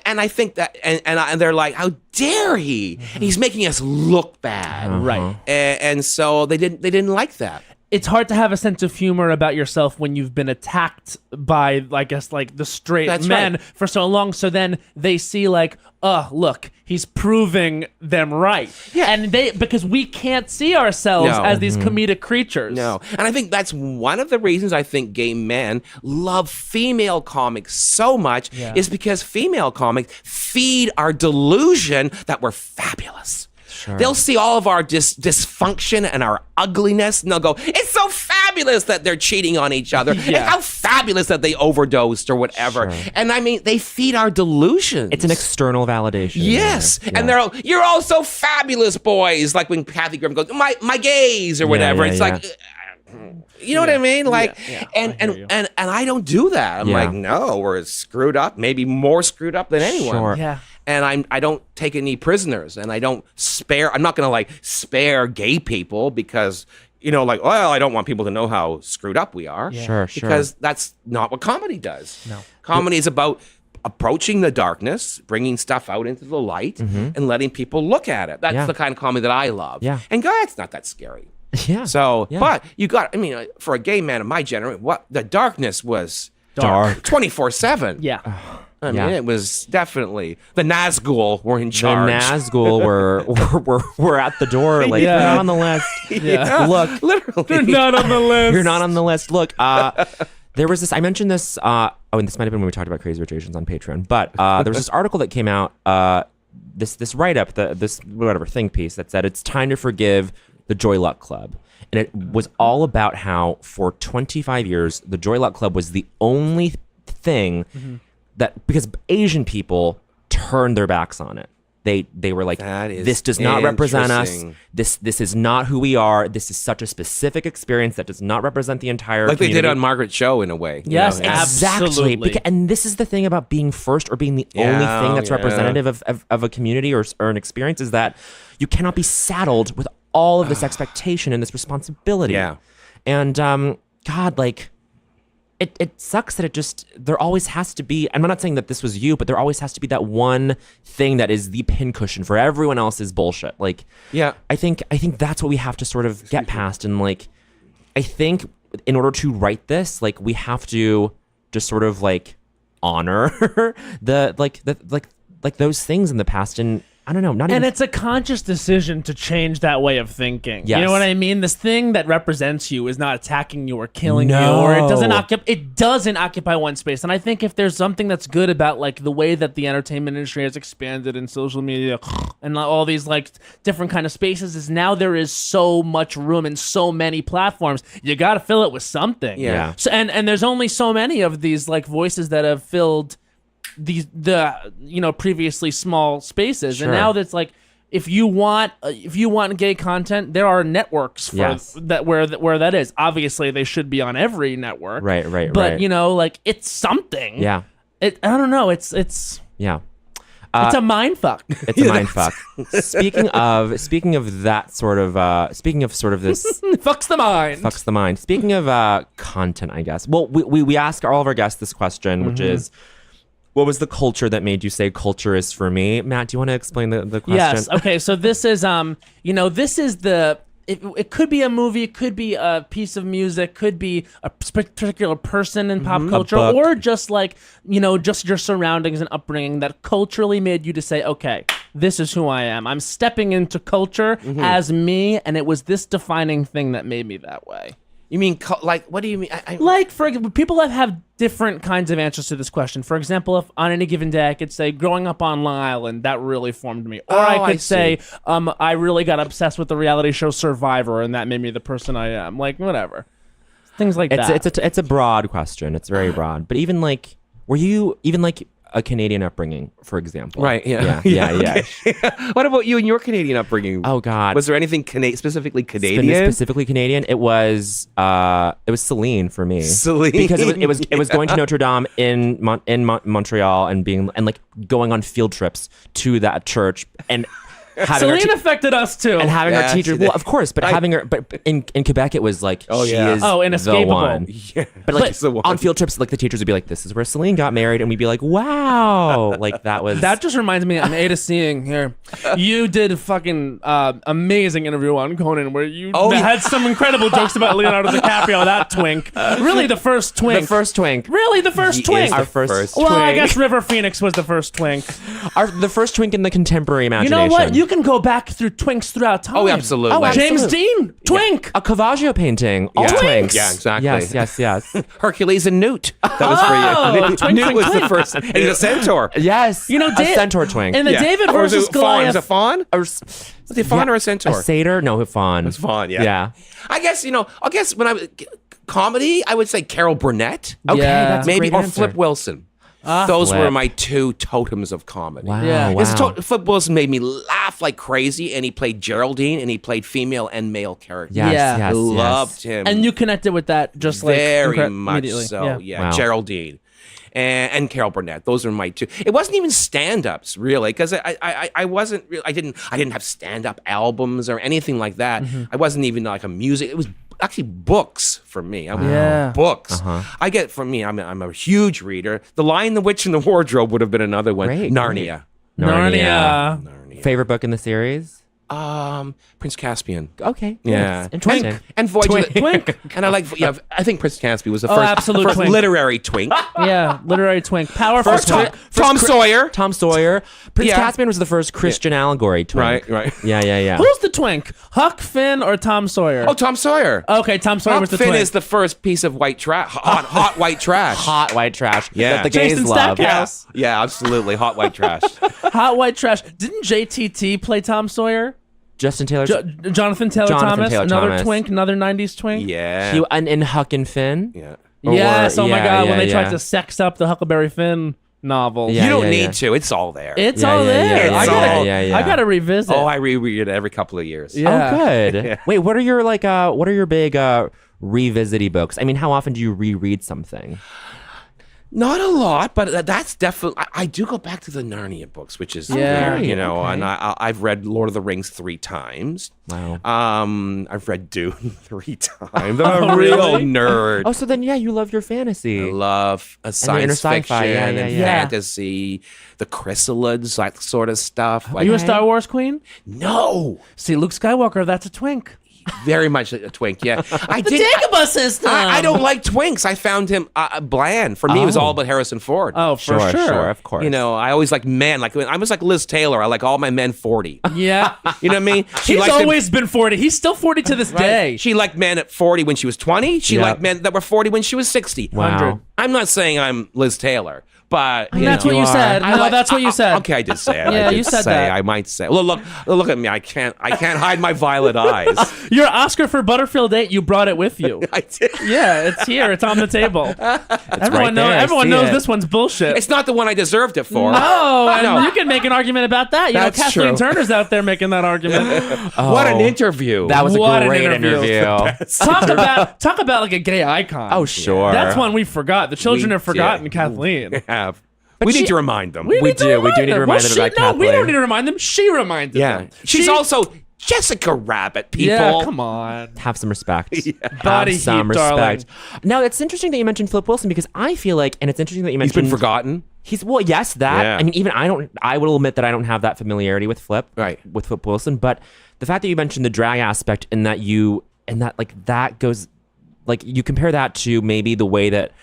and I think that, and they're like, how dare he? He's making us look bad. Right. And so they didn't like that. It's hard to have a sense of humor about yourself when you've been attacked by, I guess, like the straight That's men right. for so long. So then they see like, oh, look, he's proving them right. Yeah. And because we can't see ourselves No. as these comedic creatures. No. And I think that's one of the reasons I think gay men love female comics so much is because female comics feed our delusion that we're fabulous. Sure. They'll see all of our dysfunction and our ugliness, and they'll go, it's so fabulous that they're cheating on each other. It's how fabulous that they overdosed or whatever. Sure. And I mean, they feed our delusions. It's an external validation. Yes. Yeah. And they're all, you're all so fabulous, boys. Like when Kathy Griffin goes, my gays or whatever. yeah, it's yeah. like, you know what I mean? Like, I hear you. and I don't do that. I'm like, no, we're screwed up, maybe more screwed up than anyone. Sure. Yeah. And I don't take any prisoners, and I'm not gonna like spare gay people because like, well, I don't want people to know how screwed up we are. Sure. Because that's not what comedy does. No. Comedy is about approaching the darkness, bringing stuff out into the light, and letting people look at it. That's the kind of comedy that I love. Yeah. And God, it's not that scary. Yeah. So, Yeah. but for a gay man of my generation, the darkness was Dark. 24/7. Yeah. I mean, it was definitely the Nazgul were in The charge. Nazgul were at the door. Like, Yeah. you're not on the list. Yeah. Look, Literally. They're not on the list. you're not on the list. Look, there was this, I mentioned this, and this might have been when we talked about Crazy Rich Asians on Patreon, but there was this article that came out, this write-up, this whatever think piece that said it's time to forgive the Joy Luck Club. And it was all about how for 25 years, the Joy Luck Club was the only thing that, because Asian people turned their backs on it. They were like, That is this does not represent us. interesting. This is not who we are. This is such a specific experience that does not represent the entire Like they community. did on Margaret's show in a way. Yes, And Exactly. Absolutely. And this is the thing about being first or being the only thing that's yeah. representative of a community or an experience is that you cannot be saddled with all of this expectation and this responsibility. Yeah. And God, like, it sucks that there always has to be, I'm not saying that this was you, but there always has to be that one thing that is the pincushion for everyone else's bullshit. Like, Yeah. I think that's what we have to sort of get past. And like, I think in order to write this, like, we have to just sort of like honor the those things in the past. And I don't know, not And even. it's a conscious decision to change that way of thinking. Yes. You know what I mean? This thing that represents you is not attacking you or killing you, No. or it doesn't occupy one space. And I think if there's something that's good about like the way that the entertainment industry has expanded in social media and all these like different kind of spaces is now there is so much room and so many platforms. You got to fill it with something. Yeah. So and there's only so many of these like voices that have filled previously small spaces, Sure. and now that's like if you want gay content, there are networks for Yes. that where that is. Obviously, they should be on every network, Right, But right. like it's something. Yeah. I don't know. It's Yeah. it's a mind fuck. It's a mind fuck. Speaking of that sort of speaking of sort of this Fucks the mind. fucks the mind. Speaking of content, I guess. Well, we ask all of our guests this question, which is, what was the culture that made you say culture is for me? Matt, do you want to explain the question? Yes. Okay. So this is this is it could be a movie, it could be a piece of music, could be a particular person in pop culture, book. or just like, just your surroundings and upbringing that culturally made you to say, okay, this is who I am. I'm stepping into culture as me, and it was this defining thing that made me that way. You mean like what do you mean? Like, for example, people that have different kinds of answers to this question. For example, if on any given day I could say growing up on Long Island, that really formed me. Or I could say I really got obsessed with the reality show Survivor, and that made me the person I am. Like, whatever. Things like that. It's a broad question. It's very broad. But even like, were you even like a Canadian upbringing, for example? Right. Yeah. Yeah. What about you and your Canadian upbringing? Oh God. Was there anything specifically Canadian? Specifically Canadian. It was Celine for me. Celine. Because it was going to Notre Dame in Montreal and like going on field trips to that church and having Celine affected us too. and having Yeah, our teachers. she did. Well, of course, but having her. But in Quebec, it was like she is inescapable. the one. Yeah. But like She's the one. on field trips, like the teachers would be like, "This is where Celine got married," and we'd be like, "Wow!" Like that was That just reminds me, I'm A to Seeing here. You did a fucking amazing interview on Conan where you had some incredible jokes about Leonardo DiCaprio, that twink. Really the first twink. the first twink. Really the first He twink. is the Our first first Well, I twink. guess River Phoenix was the first twink. The first twink in the contemporary You imagination. know what? You can go back through twinks throughout time. Oh, absolutely. Oh, James absolutely. Dean, twink. A Caravaggio painting. All Yeah. twinks. Yeah, exactly. Yes. Hercules and Newt. That was Oh, for you. twink, Newt twink, was the twink. first. And he's a centaur. Yes. You know, a centaur twink. In the David Or was versus it fawn? Was Goliath. it fawn? Was Was it fawn or a centaur? A satyr? No, a fawn. It's fawn, yeah. Yeah. I guess, when I was comedy, I would say Carol Burnett. Okay, Yeah. that's a Maybe, great or answer. Flip Wilson. Those Flip. were my two totems of comedy. Wow. Yeah. Wow. Because Flip Wilson made me laugh like crazy, and he played Geraldine, and he played female and male characters. Yes, Yeah. yes, Loved him. And you connected with that just like very much immediately. so. Yeah, Wow. Geraldine. And Carol Burnett. Those are my two. It wasn't even stand-ups really, because I wasn't really, I didn't have stand-up albums or anything like that. I wasn't even like a music. It was actually books for me. Yeah. Books. I get from me. I'm a huge reader. The Lion, the Witch, and the Wardrobe would have been another one. Great, Narnia. Narnia. Favorite book in the series? Prince Caspian. Okay. Yeah, That's interesting. and Voyage of the Twink. And I think Prince Caspian was the Oh, first, absolute first twink. literary twink. Yeah, literary twink. Powerful. First Tom Sawyer. Tom Sawyer. Prince Yeah. Caspian was the first Christian allegory twink. Right. Yeah. Who's the twink? Huck Finn or Tom Sawyer? Oh, Tom Sawyer. Okay, Tom Sawyer was the Finn twink. is the first piece of white trash, hot white trash. Hot white trash. Yeah. That the gays Jason love. Stackhouse. Yeah, absolutely, hot white trash. Hot white trash. Didn't JTT play Tom Sawyer? Justin Taylor. Jonathan Taylor Thomas, another twink, another 90s twink. Yeah, He, and in Huck and Finn. yeah. Yes, oh my yeah, God, when yeah, they tried yeah. to sex up the Huckleberry Finn novel. Yeah. You don't need to. It's all there. It's Yeah, all yeah, there. yeah, I it's gotta, all- yeah. I gotta revisit. Oh, I reread it every couple of years. Yeah. Oh, good. Yeah. Wait, what are your what are your big revisiting books? I mean, how often do you reread something? Not a lot, but that's definitely. I do go back to the Narnia books, which is Yeah. weird, Okay. and I've read Lord of the Rings 3 times. Wow. I've read Dune 3 times. I'm a real really? nerd. Oh, so then you love your fantasy. I love inner science sci-fi, fiction yeah, and yeah. fantasy, the chrysalids, that sort of stuff. Are you a Okay. Star Wars queen? No, See, Luke Skywalker, that's a twink. very much a twink. Yeah, I did. Dagobah system. I don't like twinks. I found him bland. For me, it was Oh. all about Harrison Ford. Oh, for sure. Of course. I always like men. Like I was like Liz Taylor. I like all my men 40. Yeah. You know what I mean? She He's liked them- always been 40. He's still 40 to this day. She liked men at 40 when she was 20. She Yeah. liked men that were 40 when she was 60. Wow. 100. I'm not saying I'm Liz Taylor, but That's what you you are. said. I No, like- that's what you said. Okay, I did say it. Yeah, I did you said say, that. I might say. Well, look at me. I can't hide my violet eyes. Your Oscar for Butterfield 8, you brought it with you. I did. Yeah, it's here. It's on the table. Everyone, right there. I everyone see knows it. this one's bullshit. It's not the one I deserved it for. No, and No. you can make an argument about that. You That's know, Kathleen true. Turner's out there making that argument. What an Oh. interview. That was What a an great interview. interview. talk about like a gay icon. Oh, sure. That's one we forgot. The children We have forgotten did. Kathleen. We have. We she- need to remind them. We do need to remind them about No, we Kathleen. don't need to remind them. She reminded Yeah. them. She's also Jessica Rabbit, people. Yeah, come on. Have some respect. Body Have some heat, darling. respect. Now, it's interesting that you mentioned Flip Wilson because I feel like, and it's interesting that you He's mentioned been forgotten. Well, yes, that. Yeah. I mean, even I will admit that I don't have that familiarity with Flip. Right. With Flip Wilson, but the fact that you mentioned the drag aspect and that like that goes, like you compare that to maybe the way that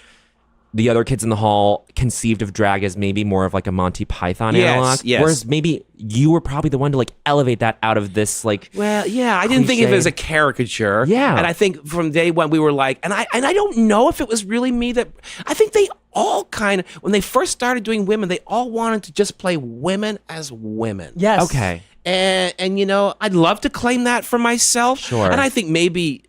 the other kids in the hall conceived of drag as maybe more of like a Monty Python analog. Yes. Whereas maybe you were probably the one to like elevate that out of this like. Well, yeah, I didn't think of it as a caricature. Yeah. And I think from day one we were like, and I don't know if it was really me that, I think they all kind of, when they first started doing women, they all wanted to just play women as women. Yes. Okay. And you know, I'd love to claim that for myself. Sure. And I think maybe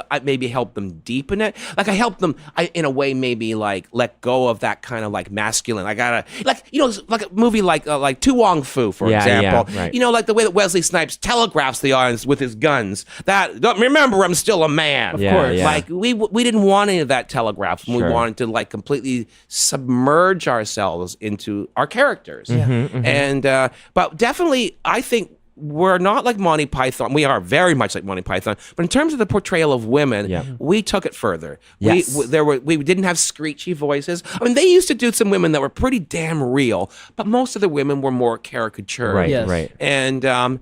I maybe help them deepen it. Like I help them, in a way, maybe like let go of that kind of like masculine. I gotta like, you know, like a movie like Tu Wong Fu, for example. Yeah, right. You know, like the way that Wesley Snipes telegraphs the audience with his guns. That remember, I'm still a man. Of course. Yeah. Like we didn't want any of that telegraph. Sure. We wanted to like completely submerge ourselves into our characters. And but definitely, I think we're not like Monty Python. We are very much like Monty Python, but in terms of the portrayal of women, we took it further. Yes. We didn't have screechy voices. I mean, they used to do some women that were pretty damn real, but most of the women were more caricatured. Right. Yes. Right. And and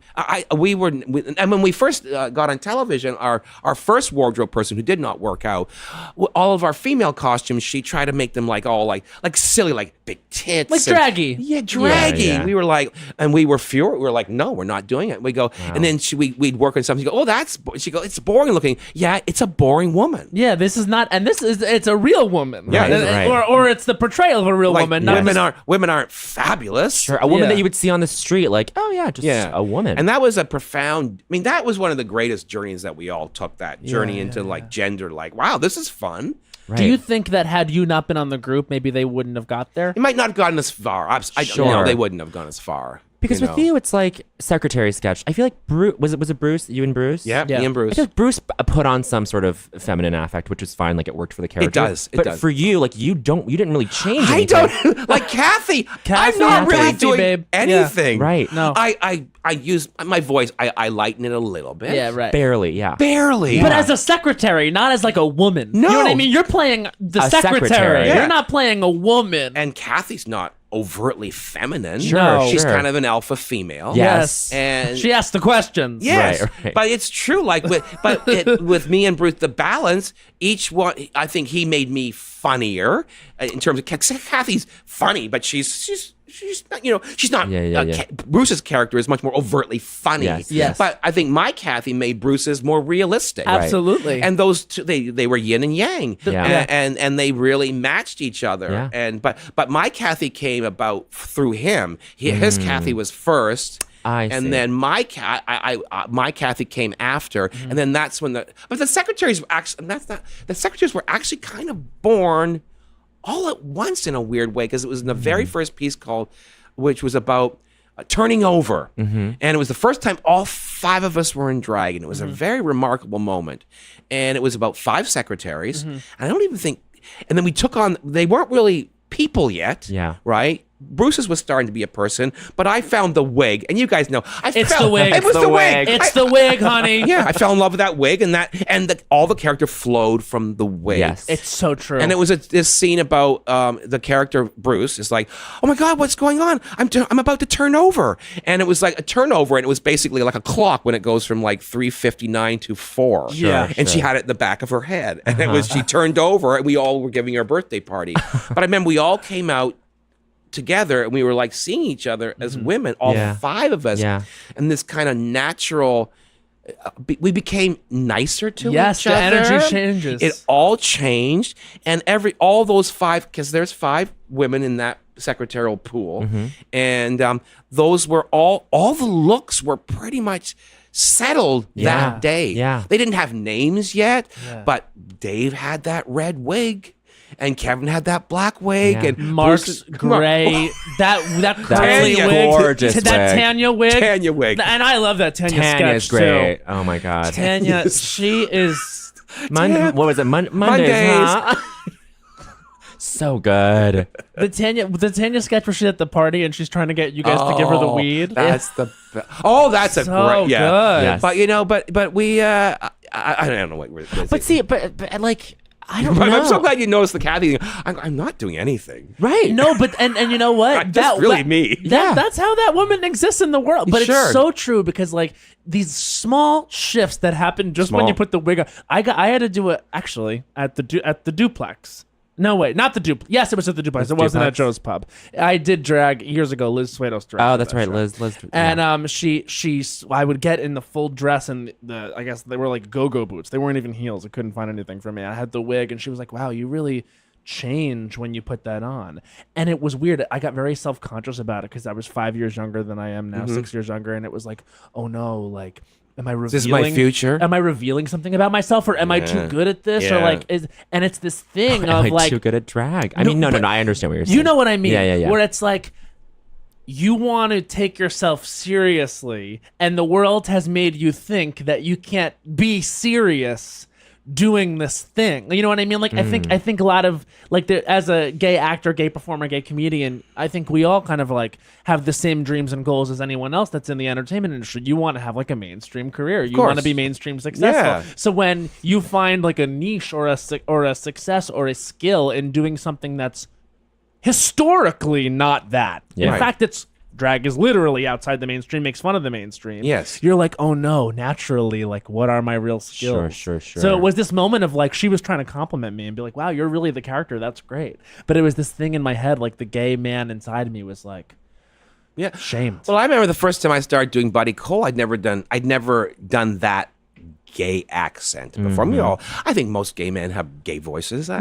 when we first got on television, our first wardrobe person who did not work out, all of our female costumes, she tried to make them like all like silly, like big tits, Like draggy. Yeah, draggy. Yeah. We were like, and we were furious. We were like, no, we're not doing it. We go, and then we'd work on something. She go, oh, she go, it's boring looking. Yeah, it's a boring woman. Yeah, this is not, and it's a real woman. Yeah, right. Or it's the portrayal of a real Like, woman. Not women aren't fabulous. Sure. A woman Yeah. that you would see on the street, like, oh yeah, just a woman. And that was a profound, I mean, that was one of the greatest journeys that we all took, that journey into like gender, like, wow, this is fun. right. Do you think that had you not been on the group, maybe they wouldn't have got there? It might not have gotten as far. Sure. No, they wouldn't have gone as far. Because with you, it's like secretary sketch. I feel like Bruce was it Bruce? You and Bruce? Yeah, Yeah. me and I Bruce. feel like Bruce put on some sort of feminine affect, which is fine. Like it worked for the character. does, it but does. for you, like you didn't really change. I anything. don't like Kathy. I'm Kathy, not really Kathy, doing babe. Yeah. anything. Right. No. I use my voice. I lighten it a little bit. Yeah, right. Barely. Yeah. Barely. But as a secretary, not as like a woman. No. You know what I mean? You're playing the A secretary. secretary. Yeah. You're not playing a woman. And Kathy's not overtly feminine. Sure, She's sure. kind of an alpha female. Yes. And she asked the questions. yes, Right. but it's true. Like with me and Bruce, the balance. Each one, I think he made me funnier in terms of Kathy's funny, but she's not, you know, she's not. Yeah. Bruce's character is much more overtly funny. Yes. But I think my Kathy made Bruce's more realistic. Absolutely. And those two, they were yin and yang, Yeah. and they really matched each other. Yeah. And but my Kathy came about through him. His Kathy was first. I see. And then my my Kathy came after, and then that's when the secretaries were actually, and that's not, the secretaries were actually kind of born all at once in a weird way, because it was in the very first piece which was about turning over, and it was the first time all 5 of us were in drag, and it was a very remarkable moment, and it was about 5 secretaries, and I don't even think, and then we took on, they weren't really people yet, right? Bruce's was starting to be a person, but I found the wig, and you guys know, It's the wig. It was the wig. It's the wig, honey. Yeah, I fell in love with that wig, and all the character flowed from the wig. Yes. It's so true. And it was this scene about the character Bruce is like, oh my God, what's going on? I'm about to turn over, and it was like a turnover, and it was basically like a clock when it goes from like 3:59 to 4. Yeah. And she had it in the back of her head, and it was, she turned over, and we all were giving her a birthday party. But I remember we all came out together, and we were like seeing each other as women, all 5 of us, and this kind of natural, we became nicer to each the other. energy changes. It all changed, and all those 5, because there's 5 women in that secretarial pool, and those were all the looks were pretty much settled that day. Yeah. They didn't have names yet, but Dave had that red wig, and Kevin had that black wig, and Mark's gray, that curly Tanya. wig, Gorgeous that wig. Tanya wig, Tanya wig. and I love that Tanya Tanya's sketch great. too. Oh my God. Tanya, she is. What was it? Mondays. Huh? So good. The Tanya sketch where she's at the party and she's trying to get you guys to give her the weed. That's the that's a So great, good. Yes. But you know, but we I don't know what we're But see, but like, I don't But know. I'm so glad you noticed the Kathy thing. I'm not doing anything. Right. No, but and you know what? That's really me. That's how that woman exists in the world. But Sure. it's so true because like these small shifts that happen just when Small. you put the wig on. I had to do it actually at the duplex. No, wait, not the duplex. Yes, it was at the duplex. It wasn't at Duplex? Joe's Pub. I did drag years ago. Liz Suedos directed. Oh, that's that right, show. Liz. And she I would get in the full dress and I guess they were like go-go boots. They weren't even heels. I couldn't find anything for me. I had the wig and she was like, "Wow, you really change when you put that on." And it was weird. I got very self-conscious about it because I was 5 years younger than I am now, 6 years younger, and it was like, "Oh no, like am I revealing This is my future? Am I revealing something about myself or am I too good at this or Yeah. like and it's this thing Am of I like too good at drag? I mean, no, but I understand what you're saying. you know what I mean? Yeah. Where it's like you want to take yourself seriously, and the world has made you think that you can't be serious doing this thing. You know what I mean? Like I think a lot of like as a gay actor, gay performer, gay comedian, I think we all kind of like have the same dreams and goals as anyone else that's in the entertainment industry. You want to have like a mainstream career. You want to be mainstream successful. Yeah. So when you find like a niche or a success or a skill in doing something that's historically not that. Yeah. In Right. fact, it's drag is literally outside the mainstream, makes fun of the mainstream. Yes. You're like, oh no, naturally, like what are my real skills? Sure. So it was this moment of like, she was trying to compliment me and be like, wow, you're really the character. That's great. But it was this thing in my head, like the gay man inside of me was like, Yeah. shamed. Well, I remember the first time I started doing Buddy Cole, I'd never done that gay accent before. I think most gay men have gay voices. I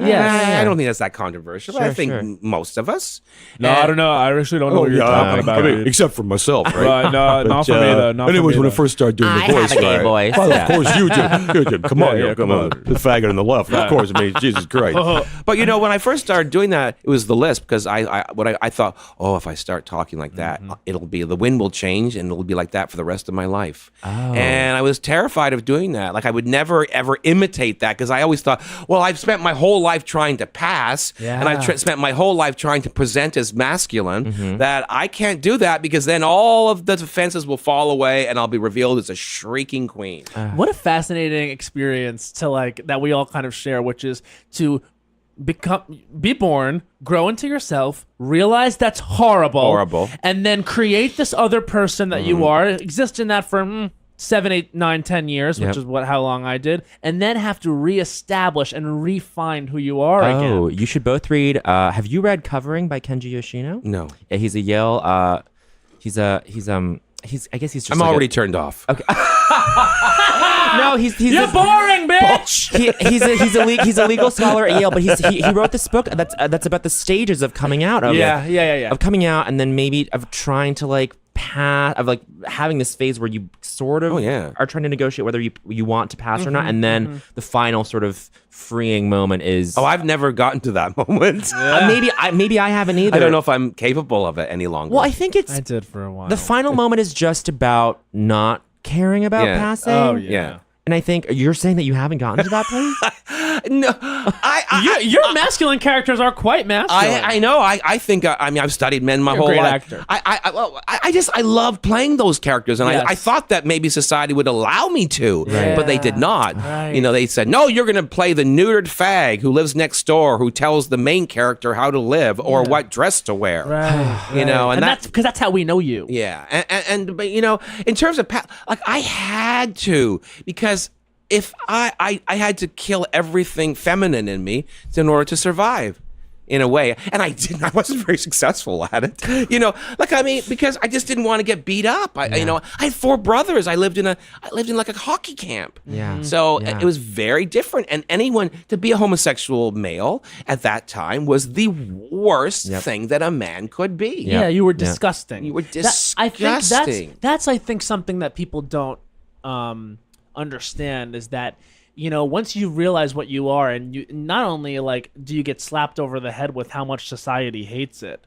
don't think that's that controversial. I think most of us. No, I don't know. I actually don't know what you're talking about. except for myself, right? no, not for me though. Not anyways, for me, when I though. first started doing I have a gay voice. Well, Yeah. of course you did. Come on, Yeah, come on. The faggot on the left. Of course, I mean, Jesus Christ. But you know, when I first started doing that, it was the lisp because I thought, oh, if I start talking like that, it'll be the wind will change and it'll be like that for the rest of my life. Oh. And I was terrified of doing that. Like I would never ever imitate that because I always thought, well, I've spent my whole life trying to pass, and I've spent my whole life trying to present as masculine. That I can't do that because then all of the defenses will fall away and I'll be revealed as a shrieking queen. What a fascinating experience to like that we all kind of share, which is to be born, grow into yourself, realize that's horrible, and then create this other person that you are, exist in that for 7, 8, 9, 10 years, which is how long I did, and then have to reestablish and refine who you are again. Oh, you should both read. Have you read Covering by Kenji Yoshino? No. Yeah, he's a Yale. I guess he's just. I'm like already turned off. Okay. No, he's You're boring, bitch. he's a legal scholar at Yale, but he wrote this book that's about the stages of coming out of Yeah. of coming out, and then maybe of trying to like pass, of like having this phase where you sort of are trying to negotiate whether you want to pass or not, and then the final sort of freeing moment is. Oh, I've never gotten to that moment. Maybe I haven't either. I don't know if I'm capable of it any longer. Well, I think I did for a while. the final moment is just about not caring about passing. Oh yeah. And I think you're saying that you haven't gotten to that place. No, Your masculine characters are quite masculine. I know. I think. I mean, I've studied men my You're a whole great life. actor. I love playing those characters, and Yes. I thought that maybe society would allow me to, Right. but they did not. Right. You know, they said, no, you're going to play the neutered fag who lives next door, who tells the main character how to live or what dress to wear. Right. You know, and that's because that's how we know you. Yeah, but you know, in terms of like I had to because if I had to kill everything feminine in me in order to survive. In a way, and I didn't. I wasn't very successful at it, you know. Like I mean, because I just didn't want to get beat up. You know, I had 4 brothers. I lived in like a hockey camp. Yeah. So it was very different. And anyone to be a homosexual male at that time was the worst thing that a man could be. Yeah, you were disgusting. You were I think disgusting. that's I think something that people don't understand is that, you know, once you realize what you are, and you not only like do you get slapped over the head with how much society hates it,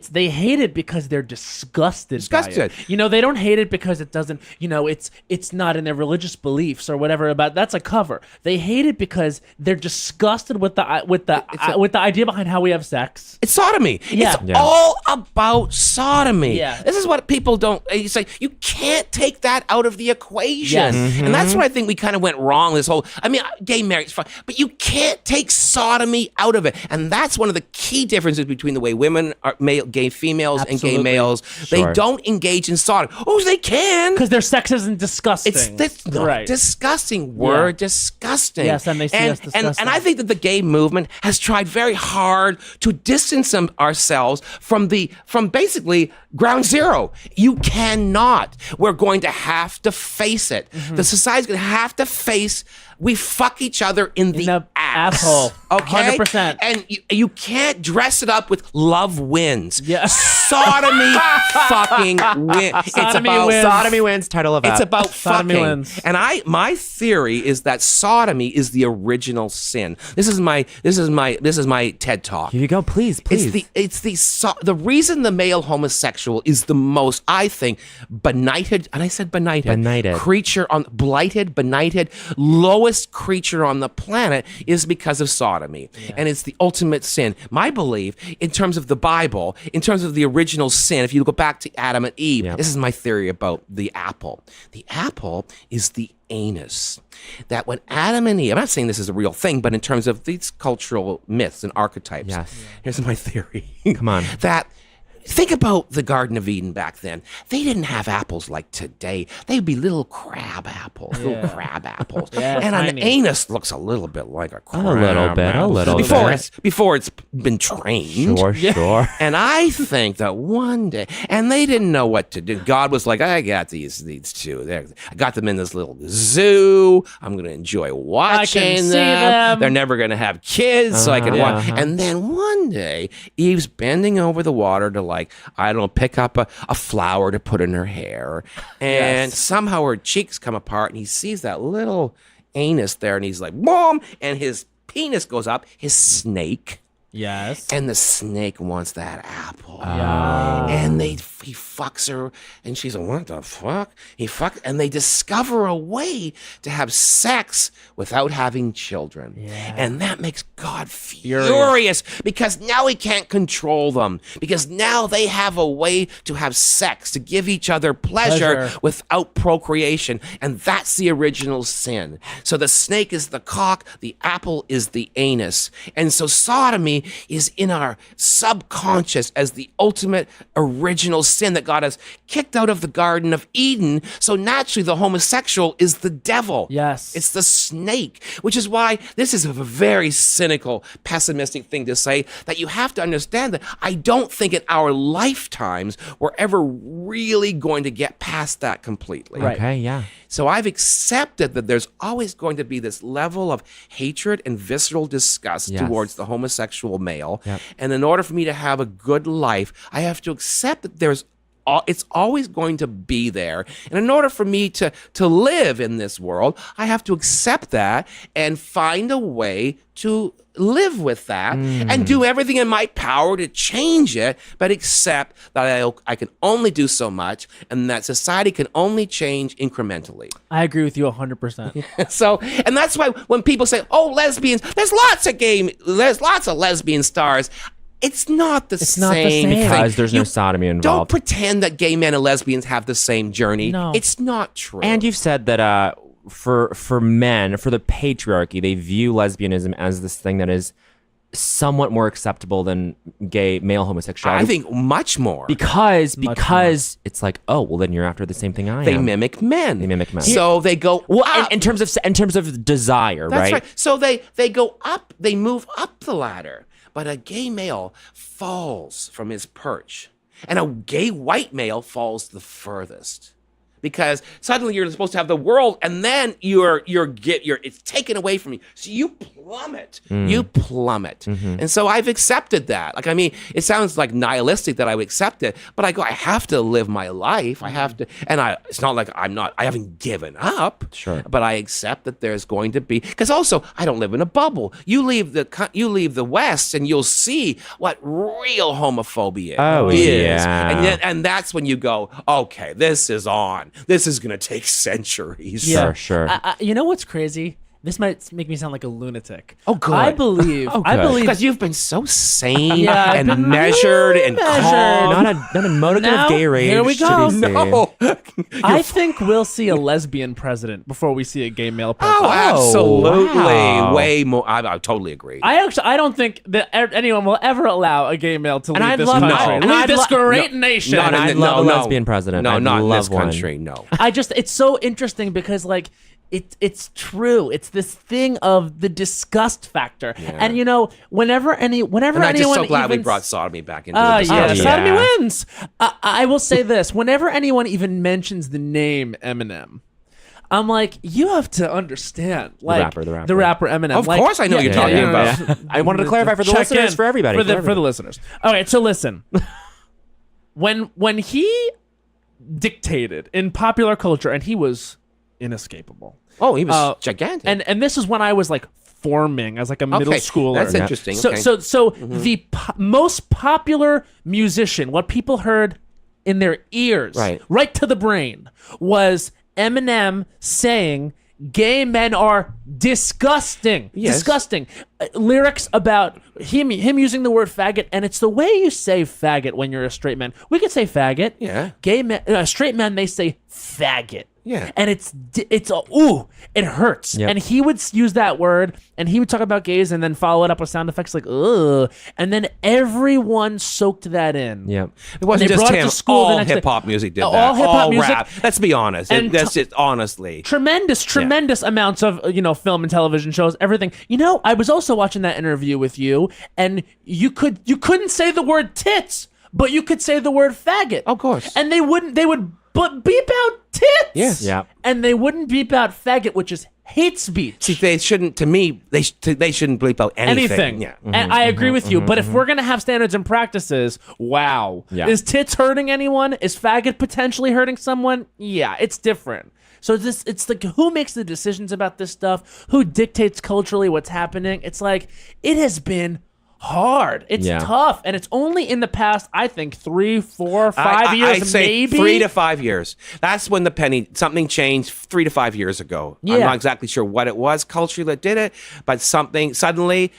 they hate it because they're disgusted by it. You know, they don't hate it because it doesn't, you know, it's not in their religious beliefs or whatever. That's a cover. They hate it because they're disgusted with the idea behind how we have sex. It's sodomy. Yeah. It's all about sodomy. Yeah. This is what people don't. You say you can't take that out of the equation, Yes. and that's what I think we kind of went wrong. This whole homosexual. I mean, gay marriage is fine, but you can't take sodomy out of it. And that's one of the key differences between the way women are gay females and gay males. They don't engage in sodomy. Oh, they can. Because their sex isn't disgusting. It's not disgusting. We're disgusting. Yes, and they see us disgusting. And I think that the gay movement has tried very hard to distance ourselves from basically ground zero. You cannot. We're going to have to face it. The society's going to have to face we fuck each other in the asshole. Okay? 100%. And you can't dress it up with love wins. Yeah. Sodomy fucking wins. Sodomy wins. Title of It's about Sodomy fucking. wins. And my theory is that sodomy is the original sin. This is my TED talk. Here you go, please. The reason the male homosexual is the most, I think, benighted, and I said benighted creature on benighted, lowest creature on the planet is because of sodomy. And it's the ultimate sin. My belief, in terms of the Bible, in terms of the original sin, if you go back to Adam and Eve, this is my theory about the apple. The apple is the anus. That when Adam and Eve, I'm not saying this is a real thing, but in terms of these cultural myths and archetypes, here's my theory. Come on. That think about the Garden of Eden back then. They didn't have apples like today. They'd be little crab apples, and an anus looks a little bit like a crab. A little bit. Before it's been trained. Sure. And I think that one day, and they didn't know what to do. God was like, I got these two. I got them in this little zoo. I'm going to enjoy watching them. They're never going to have kids, so I can watch. And then one day, Eve's bending over the water to pick up a flower to put in her hair. And somehow her cheeks come apart and he sees that little anus there and he's like, boom! And his penis goes up, his snake. Yes. And the snake wants that apple. Yeah. And he fucks her, and she's like, what the fuck? And they discover a way to have sex without having children. Yeah. And that makes God furious because now he can't control them. Because now they have a way to have sex, to give each other pleasure without procreation. And that's the original sin. So the snake is the cock, the apple is the anus. And so sodomy is in our subconscious as the ultimate original sin that God has kicked out of the Garden of Eden. So naturally the homosexual is the devil. Yes. It's the snake, which is why this is a very cynical, pessimistic thing to say, that you have to understand that I don't think in our lifetimes we're ever really going to get past that completely. Right. Okay, yeah. So I've accepted that there's always going to be this level of hatred and visceral disgust towards the homosexual male. Yep. And in order for me to have a good life, I have to accept that it's always going to be there. And in order for me to live in this world, I have to accept that and find a way to live with that and do everything in my power to change it, but accept that I can only do so much and that society can only change incrementally. I agree with you 100%. So, and that's why when people say, oh, lesbians, there's lots of lesbian stars. It's not the same thing. Because there's no sodomy involved. Don't pretend that gay men and lesbians have the same journey. No. It's not true. And you've said that for men, for the patriarchy, they view lesbianism as this thing that is somewhat more acceptable than gay male homosexuality. I think much more. Because it's like, oh, well, then you're after the same thing I am. They mimic men. So they go in terms of desire, That's right? So they go up, they move up the ladder. But a gay male falls from his perch, and a gay white male falls the furthest. Because suddenly you're supposed to have the world, and then it's taken away from you. So you plummet. You plummet. And so I've accepted that. Like, I mean, it sounds like nihilistic that I would accept it, but I go, I have to live my life. I have to, and it's not like I haven't given up. Sure. But I accept that there's going to be, because also I don't live in a bubble. You leave the West, and you'll see what real homophobia is. Yeah. And that's when you go, okay, this is on. This is going to take centuries. Yeah. Sure. You know what's crazy? this might make me sound like a lunatic. Oh, good. I believe Because you've been so sane Yeah, I've and been measured and calm. Not a modicum Now, of gay rage. here we to go. be seen. No. I think we'll see a lesbian president before we see a gay male president. Oh, absolutely. wow. Way more. I totally agree. I don't think that anyone will ever allow a gay male to lead I'd this love- country. no. Lead And I'd this lo- great nation. And I'd love a lesbian president. No, I'd not in love this one. country. No. It's so interesting because like it's true. It's this thing of the disgust factor. And you know, whenever And I'm anyone just so glad we even brought sodomy back into the yeah, discussion. Sodomy Yeah. wins. I will say this: whenever anyone even mentions the name Eminem, I'm like, you have to understand, like the rapper. the rapper Eminem. Of Like, course I know what you're talking about. I wanted to clarify for the Check listeners, in for everybody. for the listeners. Okay, so listen, when he dictated in popular culture, and he was inescapable. Oh, he was gigantic. And this is when I was like forming as like a middle schooler. That's interesting. So okay. so the most popular musician, what people heard in their ears, right to the brain, was Eminem saying gay men are disgusting. Yes. Disgusting. Lyrics about him using the word faggot, and it's the way you say faggot when you're a straight man. We could say faggot. Yeah. Gay men, straight men, they say faggot. Yeah. And it hurts. Yep. And he would use that word, and he would talk about gays, and then follow it up with sound effects like ugh, and then everyone soaked that in. Yep. It wasn't They just brought it him. to school the All next day. hip hop music did that. All hip-hop music. Rap. Let's be honest. And That's just honestly. Tremendous amounts of film and television shows, everything. You know, I was also watching that interview with you, and you couldn't say the word tits, but you could say the word faggot. Of course. And they would beep out tits. Yes. Yeah. And they wouldn't beep out faggot, which is hate speech. See, they shouldn't. To me, they shouldn't bleep out anything. Yeah. And I agree with you. But if we're gonna have standards and practices, wow. Yeah. Is tits hurting anyone? Is faggot potentially hurting someone? Yeah, it's different. So it's like, who makes the decisions about this stuff? Who dictates culturally what's happening? It's like, it has been hard. It's tough, and it's only in the past, I think, 3, 4, 5 years, I'd say maybe 3 to 5 years. That's when something changed 3 to 5 years ago. I'm Yeah. not exactly sure what it was culturally that did it, but something suddenly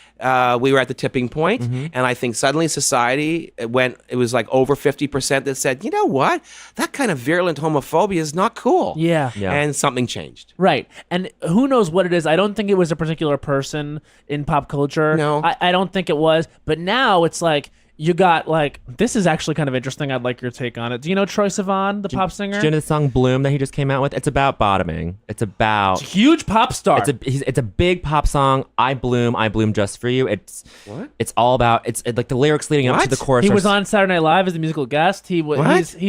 we were at the tipping point, and I think suddenly society it was like over 50% that said, you know what, that kind of virulent homophobia is not cool. Yeah. And something changed. Right. And who knows what it is? I don't think it was a particular person in pop culture. No. I don't think it was. But now it's like, you got like, this is actually kind of interesting. I'd like your take on it. Do you know Troye Sivan, the pop singer? Do you know the song Bloom that he just came out with? It's about bottoming. It's about Huge pop star. it's a big pop song. I bloom just for you. It's all about like the lyrics leading up to the chorus. He are was on Saturday Night Live as a musical guest. He's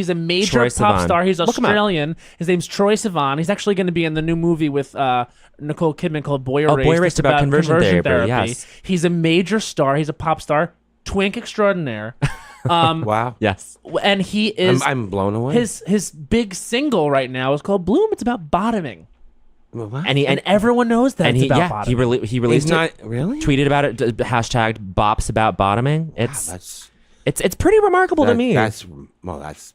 a major Troye pop Sivan. star. He's Look him up. Australian. His name's Troye Sivan. He's actually going to be in the new movie with Nicole Kidman called Boy Erased. Boy Erased, It's about conversion therapy, yes. He's a major star. He's a pop star. Twink extraordinaire. Wow. Yes. And he is I'm blown away. his big single right now is called Bloom. It's about bottoming. What? And everyone knows that it's about bottoming. He released He's not it, really. tweeted about it, hashtag bops about bottoming. That's It's pretty remarkable to me. That's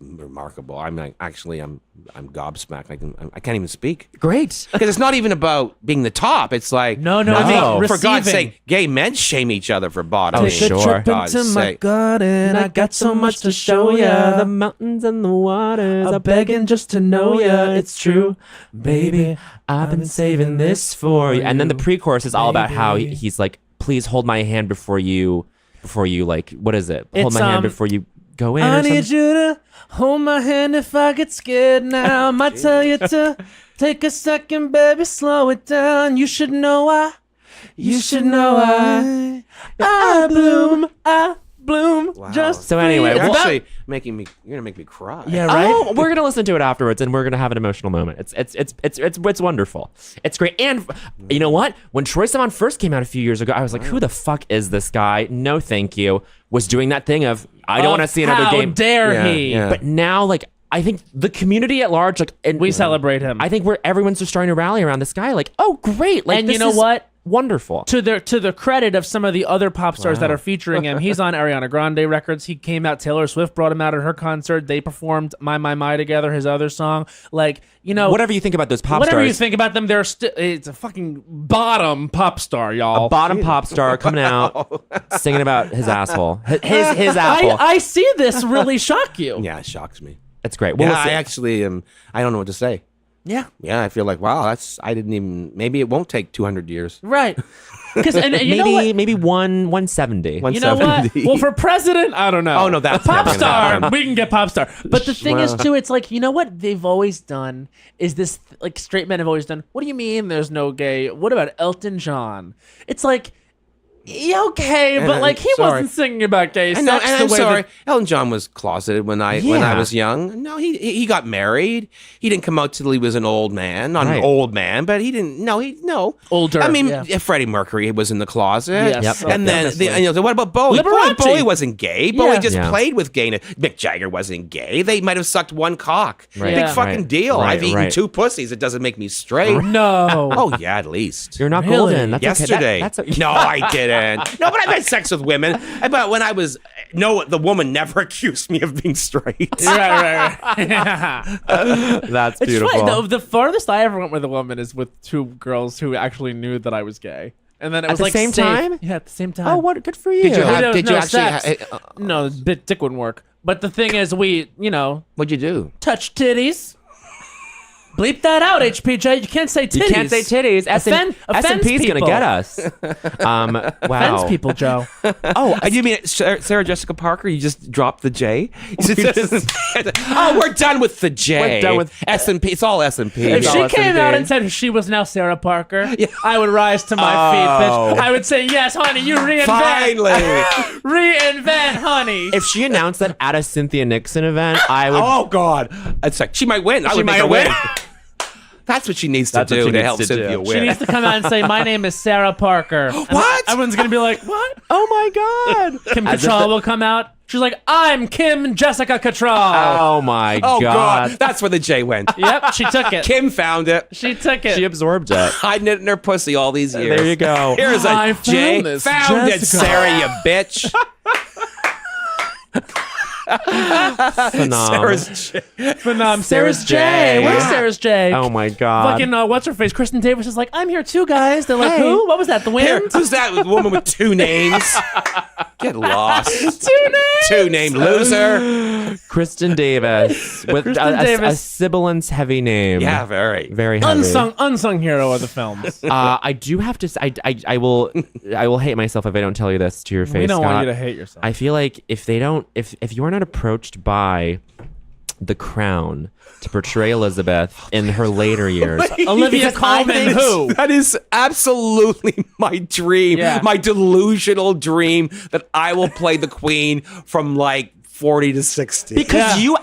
remarkable. I'm like, actually, I'm gobsmacked. I can't even speak great. because it's not even about being the top. It's like No. I mean, for Receiving. God's sake, gay men shame each other for bottom. Oh, sure. Trip God's into my sake. garden. I got so much to show ya. The mountains and the waters I'm begging just to know ya. It's true, baby. I've been saving this for you. And then the pre-chorus is all about how baby. he's like, please hold my hand before you like, what is it? Hold It's, my hand before you go in. I or need something? you to hold my hand if I get scared now. I might tell you to take a second, baby, slow it down. You should know I bloom. Wow. Just So anyway, You're well- actually you're gonna make me cry. Yeah, right. Oh, we're gonna listen to it afterwards, and we're gonna have an emotional moment. It's wonderful. It's great. And you know what? When Troye Sivan first came out a few years ago, I was like, "Who the fuck is this guy?" No, thank you. Was doing that thing of I don't want to see another game. How dare Yeah, he? yeah. But now, like, I think the community at large, like, and We celebrate him. I think everyone's just starting to rally around this guy. Like, oh, great! Like, And this you know is what? wonderful. To the credit of some of the other pop stars that are featuring him, he's on Ariana Grande records. He came out. Taylor Swift brought him out at her concert. They performed "My" together, his other song. Like, you know, Whatever you think about those pop whatever stars, you think about them, they're still. It's a fucking bottom pop star, y'all. a bottom pop star coming out singing about his asshole, his apple. I see this really shock you. Yeah, it shocks me. It's great. Well, Yeah, listen, I actually am. I don't know what to say. Yeah. Yeah, I feel like, wow, I didn't even. Maybe it won't take 200 years. Right. Because you know what? maybe 170. You know what? 170. Well, for president, I don't know. Oh, no, that's pop never gonna star. happen. We can get pop star. But the thing is, too, it's like, you know what they've always done is this, like, straight men have always done. What do you mean there's no gay? What about Elton John? It's like, yeah, okay, but like he sorry. wasn't singing about gay sex. I know, and the I'm way sorry. that- Elton John was closeted when I was young. No, he got married. He didn't come out till he was an old man, not Right. an old man, but he didn't. No, Older, I mean, yeah. Freddie Mercury was in the closet. Yes. Yep. And then Definitely. what about Bowie? Liberace. Bowie wasn't gay. Bowie Yeah. just Yeah. played with gayness. Mick Jagger wasn't gay. They might have sucked one cock. Right. Big Yeah. fucking Right. deal. Right, I've eaten right. 2 pussies. It doesn't make me straight. No. Oh yeah, at least. You're not Really? golden. That's Yesterday. Okay. That's No, I didn't. No, but I've had sex with women. But when I was the woman never accused me of being straight. right. Yeah. That's It's beautiful. funny. The farthest I ever went with a woman is with 2 girls who actually knew that I was gay. And then it was the like same safe. time? Yeah, at the same time. Oh, what? Good for you. Did you We have- don't- did you no actually sex. No, dick wouldn't work. But the thing is, we, What'd you do? touch titties. Bleep that out, HPJ. You can't say titties. You can't say titties. Offends S&P's gonna people. get us. Wow. Offends people, Joe. Oh, you mean Sarah Jessica Parker? You just dropped the J? Oh, we're done with the J. We're done with S&P. It's all S&P. If It's she all came S&P. out and said she was now Sarah Parker, I would rise to my feet, bitch. I would say, yes, honey, you reinvent. Finally. Reinvent, honey. If she announced that at a Cynthia Nixon event, I would. Oh God! It's like she might win. I would make might her win. win. That's what she needs to That's what do she to needs help to Cynthia do. win. She needs to come out and say, my name is Sarah Parker. And What? Everyone's going to be like, what? Oh my God. Kim As if Cattrall will come out. She's like, I'm Kim Jessica Cattrall. Oh my Oh God. God! That's where the J went. Yep, she took it. Kim found it. She took it. She absorbed it. Hiding it in her pussy all these years. There you go. Here's a I found J. this, Found it, Jessica. Sarah, you bitch. Phenomenal. Sarah's J. Sarah's J. J. Where's Sarah's J? Oh my God. Fucking, what's her face? Kristen Davis is like, I'm here too, guys. They're like, Hey. who? What was that? The Here, wind? who's that woman with 2 names? Get lost. 2 names. 2 name loser. Kristen Davis with Kristen a Davis. sibilance heavy name. Yeah, very. Very heavy. Unsung hero of the films. I do have to. I will hate myself if I don't tell you this to your face. We don't Scott. want you to hate yourself. I feel like if they don't, if you are not approached by The Crown to portray Elizabeth in her later years, Olivia Because I Colman, think- who? That is absolutely my dream, Yeah. my delusional dream that I will play the queen from like 40 to 60. because Yeah.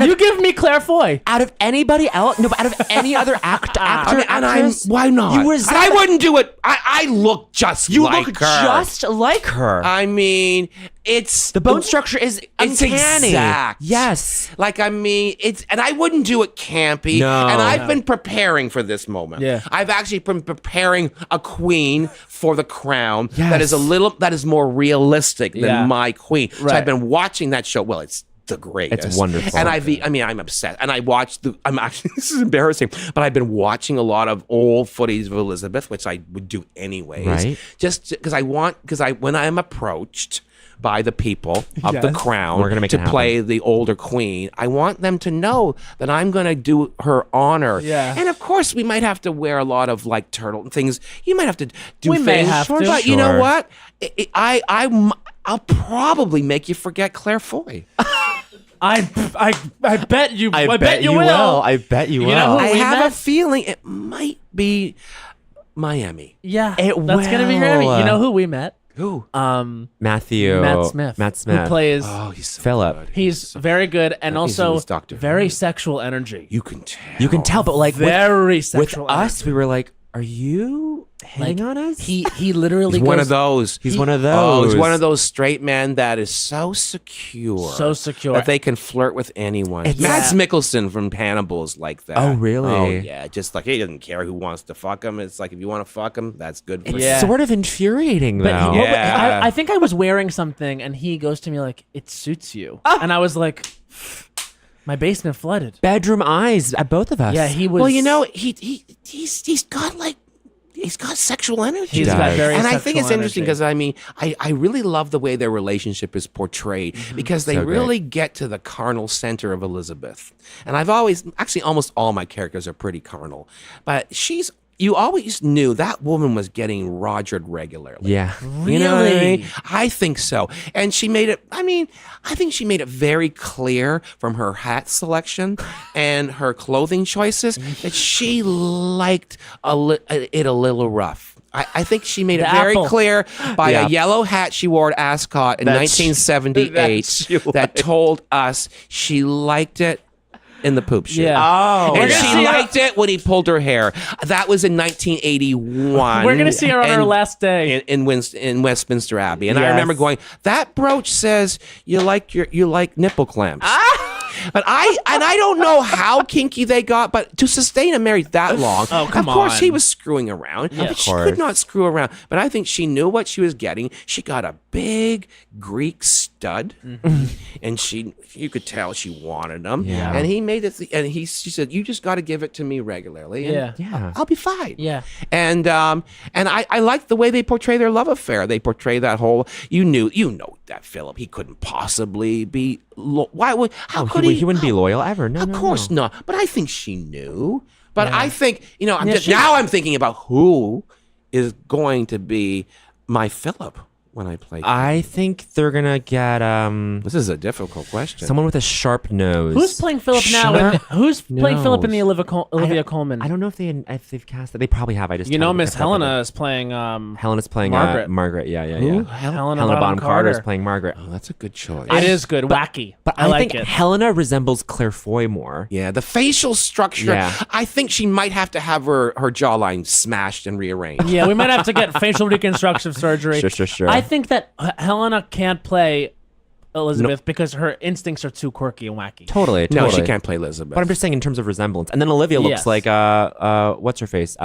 You give me Claire Foy. out of anybody else, no, but out of any other actor, actress, why not? You And resent I wouldn't do it. I look just You like look her. just like her. I mean, it's the bone structure is It's uncanny. exact. Yes. Like, I mean, and I wouldn't do it campy. No. And I've been preparing for this moment. Yeah. I've actually been preparing a queen for the crown Yes. that is more realistic than Yeah. my queen. So Right. I've been watching that show. Well, it's the greatest. It's wonderful. And I'm obsessed. And I watched I'm actually, this is embarrassing, but I've been watching a lot of old footage of Elizabeth, which I would do anyways. Right. Just because when I am approached by the people of the Yes. crown We're gonna make to it happen. play the older queen, I want them to know that I'm going to do her honor. Yeah. And of course, we might have to wear a lot of like turtle things. You might have to do We things. may have to. But you know Sure. what? I'll probably make you forget Claire Foy. I bet you. I bet you will. I bet you will. You know who I we have met? a feeling it might be Miami. Yeah, It that's gonna be your. will. You know who we met? Who? Matthew. Matt Smith. Matt Smith. Who plays? Oh, he's so Philip. good. He's very good and he's also Dr. very Who. sexual energy. You can tell. You can tell, but like Very with sexual us, energy. we were like, "Are you hitting on us? He literally He's one goes- of those. He's one of those. Oh, he's one of those straight men that is so secure. So secure. That they can flirt with anyone. It's- Mads Mikkelsen from Hannibal is like that. Oh, really? Oh, yeah. Just like he doesn't care who wants to fuck him. It's like if you want to fuck him, that's good for It's you. Yeah. sort of infuriating, though. But Yeah. I think I was wearing something, and he goes to me like, "It suits you," and I was like, "My basement flooded." Bedroom eyes at both of us. Yeah, he was. Well, you know, he's got like he's got sexual energy. He's got very and I think it's sexual interesting energy. because I really love the way their relationship is portrayed because they So great. really get to the carnal center of Elizabeth. And I've always actually almost all my characters are pretty carnal, but you always knew that woman was getting rogered regularly. Yeah. You know what I Really? mean? I think so. And she made it, I think she made it very clear from her hat selection and her clothing choices that she liked it a little rough. I think she made it The very apple. clear by Yeah. a yellow hat she wore at Ascot in That she 1978 that told us she liked it in the poop shoot. Yeah. Oh, And We're gonna she see her- liked it when he pulled her hair. That was in 1981. We're gonna see her on her And- last day. in Westminster Abbey, and I Yes. remember going, "That brooch says you like nipple clamps." But I don't know how kinky they got, but to sustain a marriage that long, Oh, come of course on. he was screwing around. Yeah. But she Of could course. not screw around. But I think she knew what she was getting. She got a big Greek stud, and you could tell she wanted him. Yeah. And he made it, and she said, "You just got to give it to me regularly, and Yeah. Yeah. I'll be fine." Yeah. And I like the way they portray their love affair. They portray that whole. You know that Philip. He couldn't possibly be. Why would? How could he wouldn't be loyal ever. No, Of no, course no. not. But I think she knew. But I think I'm Yeah, just she- now. I'm thinking about who is going to be my Philip when I play. I think they're gonna get this is a difficult question. someone with a sharp nose. Who's playing Philip now? Sharp Who's playing Philip in the nose. Olivia Colman? I don't know if they've cast it. They probably have. I just You know, haven't Miss kept up with Helena it. is playing. Helena's playing Margaret. Margaret. Yeah, yeah, Who? yeah. Helena Helena Bonham Carter is Carter. playing Margaret. Oh, that's a good choice. It is good, wacky. But I like think it. Helena resembles Claire Foy more. Yeah, the facial structure. Yeah. I think she might have to have her jawline smashed and rearranged. Yeah, we might have to get facial reconstructive surgery. Sure. I think that Helena can't play Elizabeth because her instincts are too quirky and wacky. Totally. No, she can't play Elizabeth. But I'm just saying in terms of resemblance. And then Olivia looks Yes. like what's her face?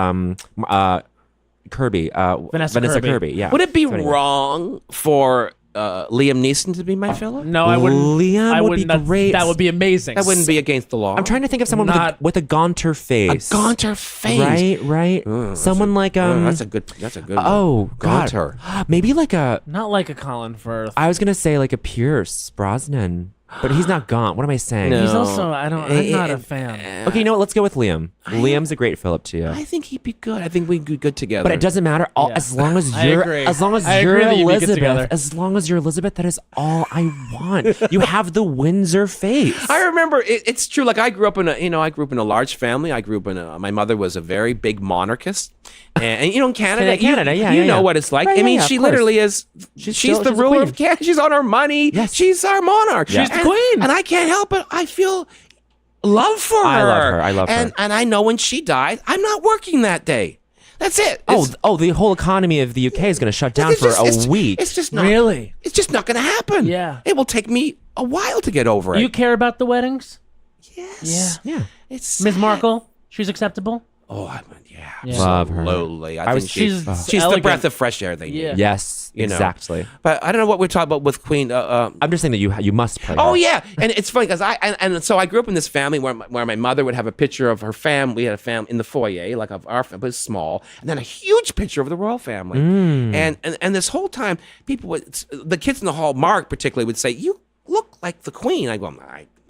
Kirby. Vanessa Kirby. Kirby. Yeah. Would it be So anyway. wrong for Liam Neeson to be my Philip? No, I wouldn't. Liam I would would be not, great. That would be amazing. That wouldn't be against the law. I'm trying to think of someone Not- with a gaunter a face. gaunter face. Right. Someone like that's a good. Oh, one. God. Gaunter. Maybe like a. Not like a Colin Firth. I was gonna say like a Pierce Brosnan, but he's not gaunt. What am I saying? No. He's also. I'm not a fan. Okay, you know what? Let's go with Liam. Liam's a great Philip to you. I think he'd be good. I think we'd be good together. But it doesn't matter. Yeah. As long as I you're, agree. as long as I you're agree that you'd be good together. Elizabeth, as long as you're Elizabeth, that is all I want. You have the Windsor face. I remember it's true. Like I grew up in a large family. I grew up in my mother was a very big monarchist, and in Canada, Canada, you yeah. know what it's like. Right, I mean, yeah, she of course. literally is. She's the a ruler queen. of Canada. She's on our money. Yes. She's our monarch. Yeah. She's the And- queen. and I can't help it. I feel love for her. I love her. And I know when she died, I'm not working that day. That's it. It's- The whole economy of the UK is going to shut down it's for just- a week. It's just not. Really? It's just not going to happen. Yeah. It will take me a while to get over it. You care about the weddings? Yes. yeah. It's Ms. sad. Markle, she's acceptable. Oh, I mean, yeah. Yeah. Love her. Absolutely. I was- think she's the elegant. breath of fresh air they need. Yeah. Yes, You know. exactly. But I don't know what we're talking about with Queen. I'm just saying that you must play. Oh her. yeah, and it's funny because and so I grew up in this family where my mother would have a picture of her family. We had a family in the foyer, like of our family, but it was small, and then a huge picture of the royal family. And this whole time, people would, the kids in the hall, Mark particularly, would say, "You look like the Queen." I go,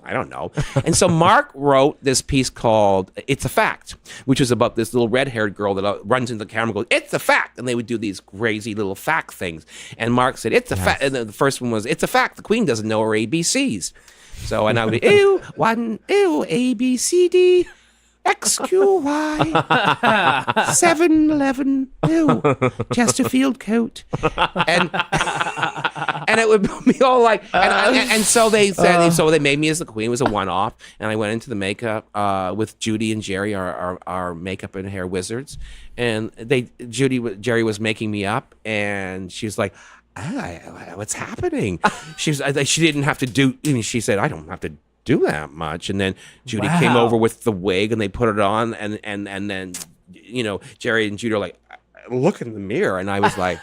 I don't know. And so Mark wrote this piece called "It's a Fact," which was about this little red-haired girl that runs into the camera and goes, "It's a fact," and they would do these crazy little fact things. And Mark said, "It's a fact," and then the first one was, "It's a fact. The Queen doesn't know her ABCs." So and I would be, ew, one, ew, A, B, C, D, X, Q, Y, 7-Eleven, ew, Chesterfield coat. And and it would be all like, and so they said, so they made me as the queen. It was a one-off, and I went into the makeup with Judy and Jerry, our makeup and hair wizards, and Jerry was making me up, and she was like, what's happening? She didn't have to do. I mean, she said, I don't have to do that much, and then Judy came over with the wig, and they put it on, and then Jerry and Judy are like, look in the mirror, and I was like,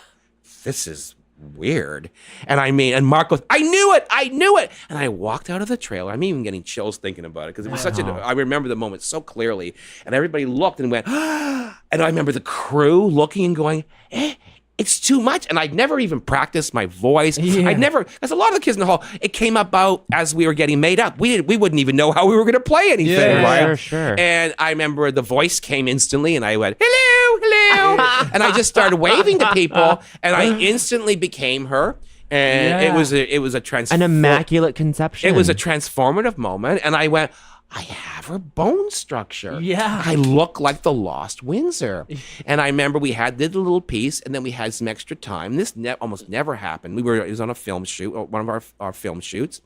this is weird. And Mark goes, I knew it, and I walked out of the trailer. I'm even getting chills thinking about it because it was I remember the moment so clearly, and everybody looked and went, and I remember the crew looking and going, it's too much. And I'd never even practiced my voice. As a lot of the kids in the hall, it came about as we were getting made up. We wouldn't even know how we were going to play anything, right? Sure. And I remember the voice came instantly, and I went, hello. And I just started waving to people, and I instantly became her. And it was an immaculate conception. It was a transformative moment. And I went, I have her bone structure. Yeah. I look like the Lost Windsor. And I remember we did a little piece, and then we had some extra time. This almost never happened. It was on a film shoot, one of our film shoots.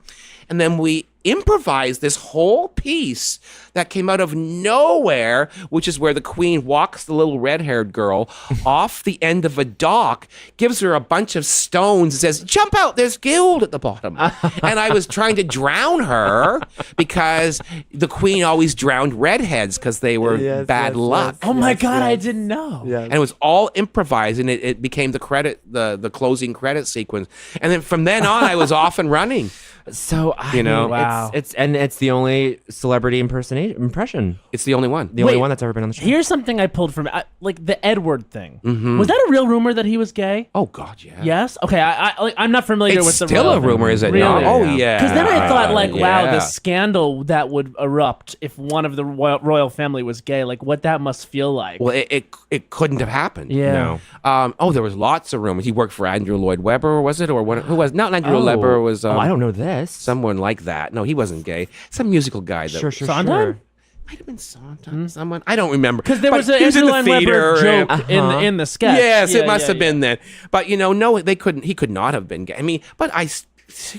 And then we improvised this whole piece that came out of nowhere, which is where the queen walks the little red-haired girl off the end of a dock, gives her a bunch of stones, and says, jump out, there's gold at the bottom. And I was trying to drown her because the queen always drowned redheads because they were bad luck. Oh my God, I didn't know. Yes. And it was all improvised, and it became the closing credit sequence. And then from then on, I was off and running. So wow. It's the only celebrity impression. It's the only one. The only one that's ever been on the show. Here's something I pulled from like the Edward thing. Was that a real rumor that he was gay? Oh God, yeah. Yes. Okay. I'm not familiar It's with the still real a rumor, is it? Really? Not? Oh yeah. Because then I thought, like, wow, Yeah. the scandal that would erupt if one of the royal family was gay, like what that must feel like. Well, it couldn't have happened. Yeah. No. There was lots of rumors. He worked for Andrew Lloyd Webber, was it, or what? Who was? Not Andrew Lloyd Webber. Was I don't know this. someone like that. No, he wasn't gay. Some musical guy. That Sondheim? might have been Sondheim. Someone I don't remember. Because there But was an he in Andrew the Lloyd theater Webber and- joke in the sketch. Yes, Yeah, it must yeah, have yeah. been then. But no, they couldn't. He could not have been gay. I mean, but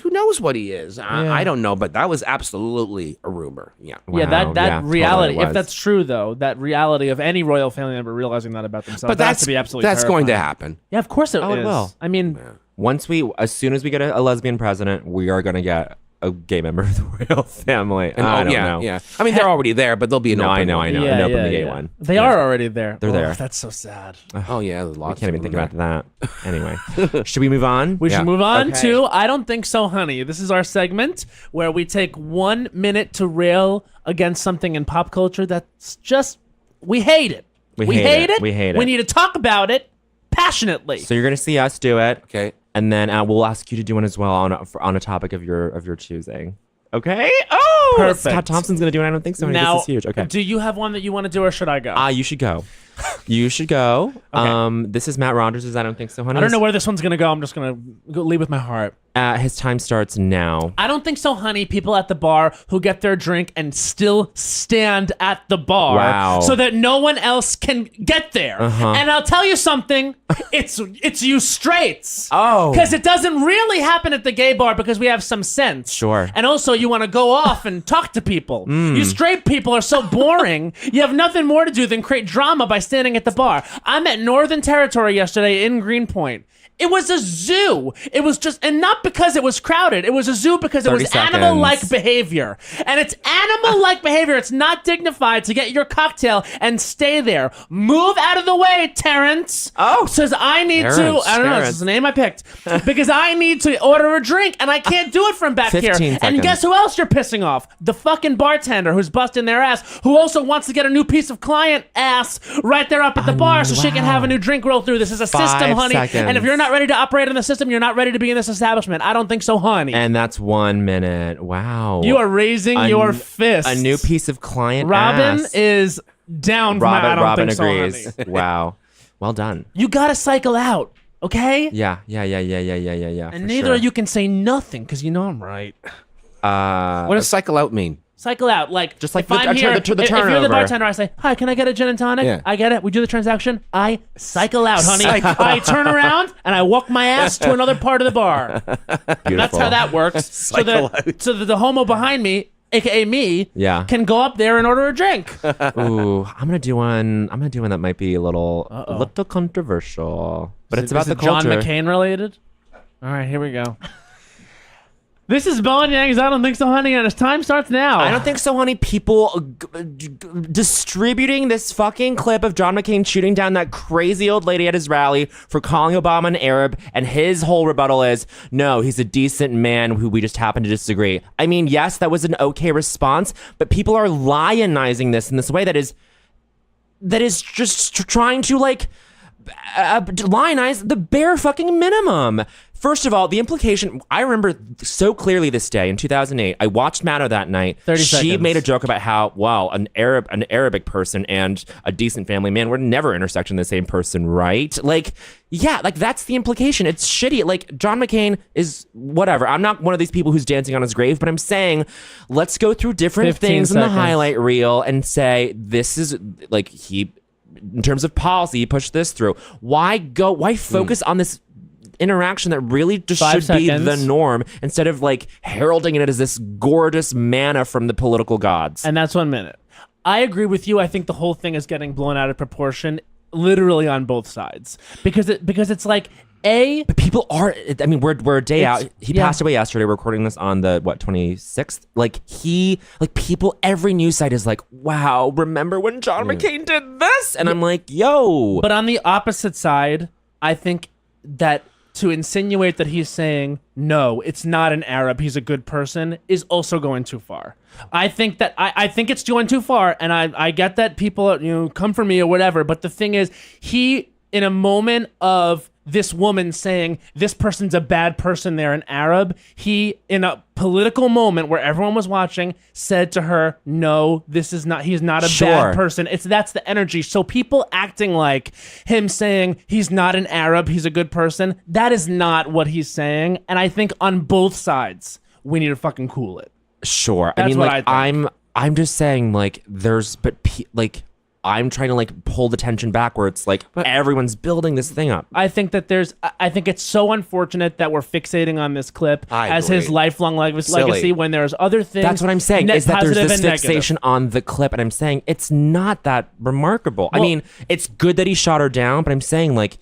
who knows what he is? I don't know. But that was absolutely a rumor. Yeah. Yeah, that reality. totally If that's true, though, that reality of any royal family member realizing that about themselves, But that has that's to be absolutely that's going to terrifying. happen. Yeah, of course it is. it will. I mean, As soon as we get a lesbian president, we are going to get a gay member of the royal family. And, I don't yeah, know. yeah. I mean, they're already there, but they'll be an No, open I know. one. An openly gay one. They are already there. They're there. That's so sad. Oh yeah, there's I lots. can't even of think them about that. Anyway, should we move on? We Yeah. should move on Okay. to I Don't Think So, Honey. This is our segment where we take 1 minute to rail against something in pop culture that's just, we hate it. We hate it. We hate it. We need to talk about it passionately. So you're going to see us do it. Okay. And then we'll ask you to do one as well on a topic of your choosing. Okay. Oh, Perfect. Scott Thompson's going to do it. I don't think so. Now, This is huge. Okay. do you have one that you want to do, or should I go? You should go. You should go. This is Matt Rogers' I Don't Think So, Honey. I don't know where this one's going to go. I'm just going to lead with my heart. His time starts now. I don't think so, honey. People at the bar who get their drink and still stand at the bar Wow. so that no one else can get there. And I'll tell you something, it's you straights. Oh. Because it doesn't really happen at the gay bar because we have some sense. Sure. And also you want to go off and talk to people. You straight people are so boring. You have nothing more to do than create drama by standing at the bar. I'm at Northern Territory yesterday in Greenpoint. It was a zoo. It was just, and not because it was crowded. It was a zoo because it 30 was seconds. animal-like behavior. And it's animal-like behavior. It's not dignified to get your cocktail and stay there. Move out of the way, Terrence. Oh. Says I need Terrence, to, I don't know, Terrence. this is the name I picked. Because I need to order a drink and I can't do it from back 15 here. seconds. And guess who else you're pissing off? The fucking bartender who's busting their ass, who also wants to get a new piece of client ass right there up at the bar so she can have a new drink roll through. This is a 5 system, honey. seconds. And if you're not ready to operate in the system, you're not ready to be in this establishment. I don't think so, honey. And that's 1 minute. Wow. You are raising your fist. A new piece of client Robin ass. is down for my I don't Robin think agrees. so, honey. Wow. Well done. You gotta cycle out, okay? Yeah. And neither of you can say nothing because you know I'm right. What does cycle out mean? Cycle out. Like, Just like if the- I'm here, to the if you're the turnover. bartender, I say, hi, can I get a gin and tonic? Yeah. I get it. We do the transaction. I cycle out, honey. I turn around and I walk my ass to another part of the bar. That's how that works. So that the homo behind me, aka me, can go up there and order a drink. Ooh, I'm gonna do one that might be a little controversial, but it's about the John culture. McCain related. All right, here we go. This is Bowen Yang's I Don't Think So, Honey, and his time starts now. I don't think so, honey. People distributing this fucking clip of John McCain shooting down that crazy old lady at his rally for calling Obama an Arab, and his whole rebuttal is, no, he's a decent man who we just happen to disagree. I mean, yes, that was an okay response, but people are lionizing this in this way that is just trying to like lionize the bare fucking minimum. First of all, the implication, I remember so clearly this day in 2008. I watched Maddow that night. 30 she seconds. made a joke about how, wow, an Arabic person and a decent family man were never intersecting the same person, right? Like, yeah, like that's the implication. It's shitty. Like, John McCain is whatever. I'm not one of these people who's dancing on his grave, but I'm saying, let's go through different 15 things in the seconds. highlight reel and say, this is like, in terms of policy, he pushed this through. Why focus on this interaction that really just 5 should be seconds. the norm instead of like heralding it as this gorgeous manna from the political gods? And that's 1 minute. I agree with you. I think the whole thing is getting blown out of proportion, literally on both sides, because it's like But people are. I mean, we're a day out. He yeah. passed away yesterday. We're recording this on the 26th. Like people. Every news site is like, wow. Remember when John McCain did this? And I'm like, yo. But on the opposite side, I think that to insinuate that he's saying, no, it's not an Arab, he's a good person, is also going too far. I think that I think it's going too far, and I get that people come for me or whatever, but the thing is, he, in a moment of this woman saying this person's a bad person, they're an Arab, he, in a political moment where everyone was watching, said to her, no, he's not a bad person. That's the energy. So people acting like him saying he's not an Arab, he's a good person, that is not what he's saying. And I think on both sides, we need to fucking cool it. Sure. That's I mean, what like, I think. I'm just saying, like, I'm trying to like pull the tension back where it's like everyone's building this thing up. I think it's so unfortunate that we're fixating on this clip as his lifelong legacy when there's other things. That's what I'm saying, is that there's this negative. fixation on the clip, and I'm saying it's not that remarkable. I mean, it's good that he shot her down, but I'm saying like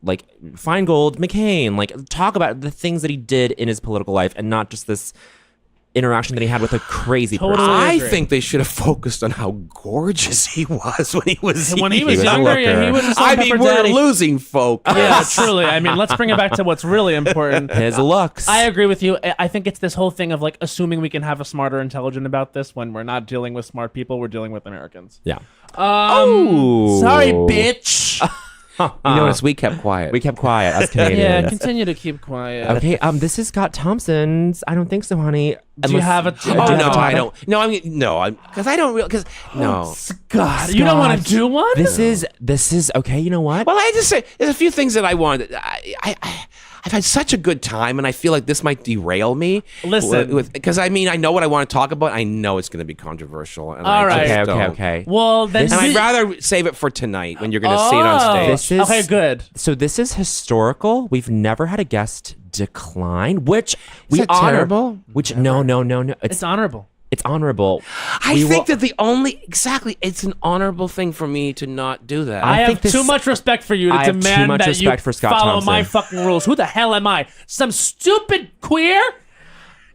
Feingold, McCain, like talk about the things that he did in his political life and not just this interaction that he had with a crazy person. I agree. think they should have focused on how gorgeous he was when he was younger. Yeah, he was a I mean, we're daddy. losing folk. Yeah, truly. I mean, let's bring it back to what's really important. His looks. I agree with you. I think it's this whole thing of like assuming we can have a smarter intelligent about this when we're not dealing with smart people, we're dealing with Americans. Yeah. Sorry, bitch. You notice we kept quiet. We kept quiet as Canadians. Yeah, continue to keep quiet. Okay, this is Scott Thompson's I Don't Think So, Honey. Do you have a Do you have a no, topic? I don't. No, I mean, no, because I don't really. Because no. Scott, you don't want to do one? This is okay. You know what? Well, I just say there's a few things that I wanted. I've had such a good time, and I feel like this might derail me. Listen. Because I mean, I know what I want to talk about. I know it's going to be controversial. And All right. Okay. Well, then. And I'd rather save it for tonight when you're going to see it on stage. This is, okay, good. So this is historical. We've never had a guest decline, which we that honor. terrible? Which no. It's honorable. It's honorable. I think that it's an honorable thing for me to not do that. I think have too much respect for you to I have too demand much that respect you for Scott follow Thompson. my fucking rules. Who the hell am I? Some stupid queer?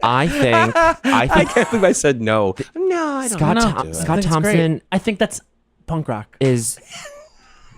I think I can't believe I said no. No, I don't Scott, know. Scott I think it's great. Thompson I think that's punk rock. is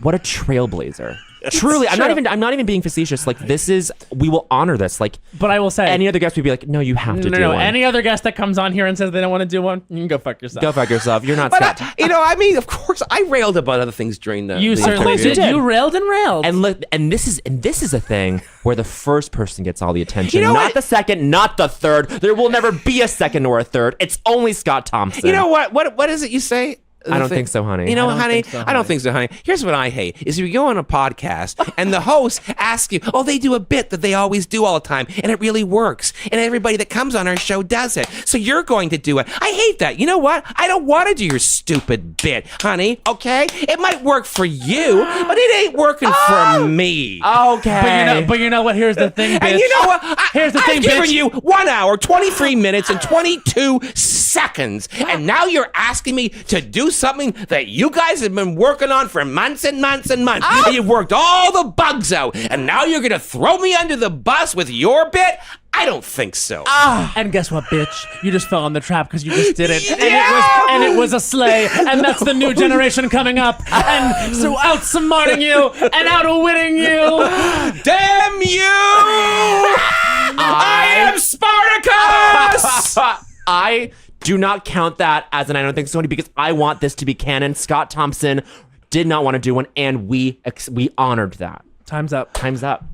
what a trailblazer. Truly, I'm not even being facetious. Like, we will honor this. Like, But I will say, any other guest would be like, no, you have to do one. any other guest that comes on here and says they don't want to do one, you can go fuck yourself. Go fuck yourself. You're not But Scott. I mean, of course, I railed about other things during the. You the certainly interview. did. You railed and railed. And look, and this is a thing where the first person gets all the attention, You know not what? the second, not the third. There will never be a second or a third. It's only Scott Thompson. You know what? What is it you say? I don't think so, honey. You know, I don't honey, think so, I don't think so, honey. Here's what I hate: is if you go on a podcast and the host asks you, "Oh, they do a bit that they always do all the time, and it really works, and everybody that comes on our show does it. So you're going to do it." I hate that. You know what? I don't want to do your stupid bit, honey. Okay, it might work for you, but it ain't working for me. Okay. But you know what? Here's the thing, bitch. And you know what? Here's the I've thing, given bitch. you 1 hour, 23 minutes, and 22 seconds, and now you're asking me to do something that you guys have been working on for months and months and months. And you've worked all the bugs out, and now you're gonna throw me under the bus with your bit? I don't think so. And guess what, bitch? You just fell in the trap because you just did it. Yeah! And it was a sleigh. And that's the new generation coming up. And so outsmarting you and outwitting you. Damn you! I am Spartacus! I do not count that as an I don't think so, because I want this to be canon. Scott Thompson did not want to do one, and we honored that. Time's up. Time's up.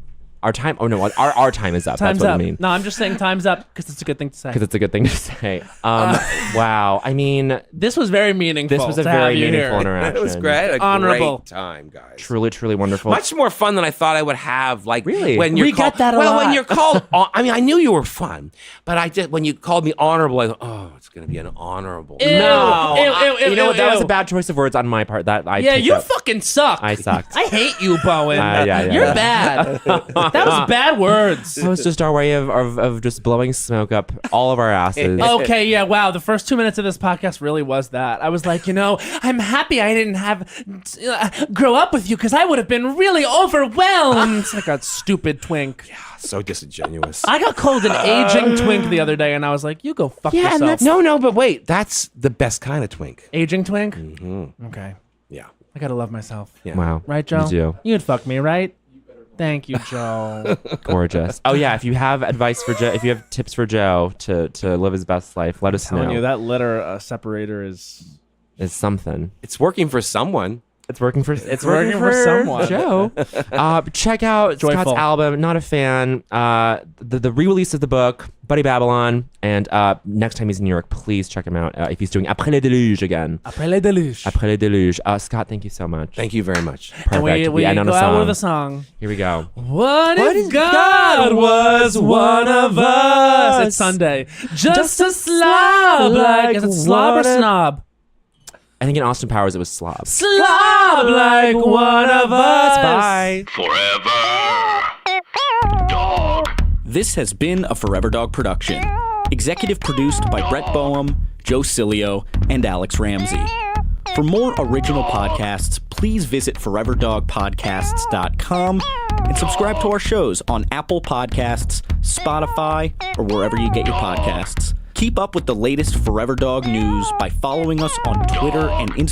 Our time. Oh no, our time is up. Time's That's what up. I mean. No, I'm just saying time's up because it's a good thing to say. Because it's a good thing to say. Wow. I mean, This was very meaningful. this was a to have very you meaningful here. interaction. It was great. A Honorable. great time, guys. Truly, truly wonderful. Much more fun than I thought I would have. Like Really? when you're We called, get that a well, lot. when you're called, I mean, I knew you were fun, but I just when you called me honorable, I thought, oh, it's gonna be an honorable. Ew. No. Ew, You know what? That was ew. a bad choice of words on my part. That I Yeah, took you up. fucking suck. I sucked. I hate you, Bowen. Yeah. You're bad. That was bad words. That was just our way of just blowing smoke up all of our asses. Okay, yeah, wow. The first 2 minutes of this podcast really was that. I was like, I'm happy I didn't grow up with you because I would have been really overwhelmed. Like a stupid twink. So disingenuous. I got called an aging twink the other day, and I was like, you go fuck Yeah, and yourself. no, but wait, that's the best kind of twink. Aging twink? Okay. Yeah. I gotta love myself. Yeah. Wow. Right, Joe? You do. You'd fuck me, right? Thank you, Joe. Gorgeous. Oh yeah, if you have advice for Joe, if you have tips for Joe to live his best life, let us Telling know. you, that litter separator is... It's something. It's working for someone. It's working for working for someone. Joe. Check out Joyful. Scott's album. Not a fan. The re-release of the book, Buddy Babylon, and next time he's in New York, please check him out. If he's doing Après, déluge again. Après, déluge. Après, déluge. Scott, thank you so much. Thank you very much. Perfect. And we end on go a out song. with a song. Here we go. What if God was one of us? It's Sunday. Just a slob. Like, is it slob or snob? I think in Austin Powers it was slob. Slob like one of us. Bye. Forever Dog. This has been a Forever Dog production. Executive produced by Brett Boehm, Joe Cilio, and Alex Ramsey. For more original podcasts, please visit foreverdogpodcasts.com and subscribe to our shows on Apple Podcasts, Spotify, or wherever you get your podcasts. Keep up with the latest Forever Dog news by following us on Twitter and Instagram.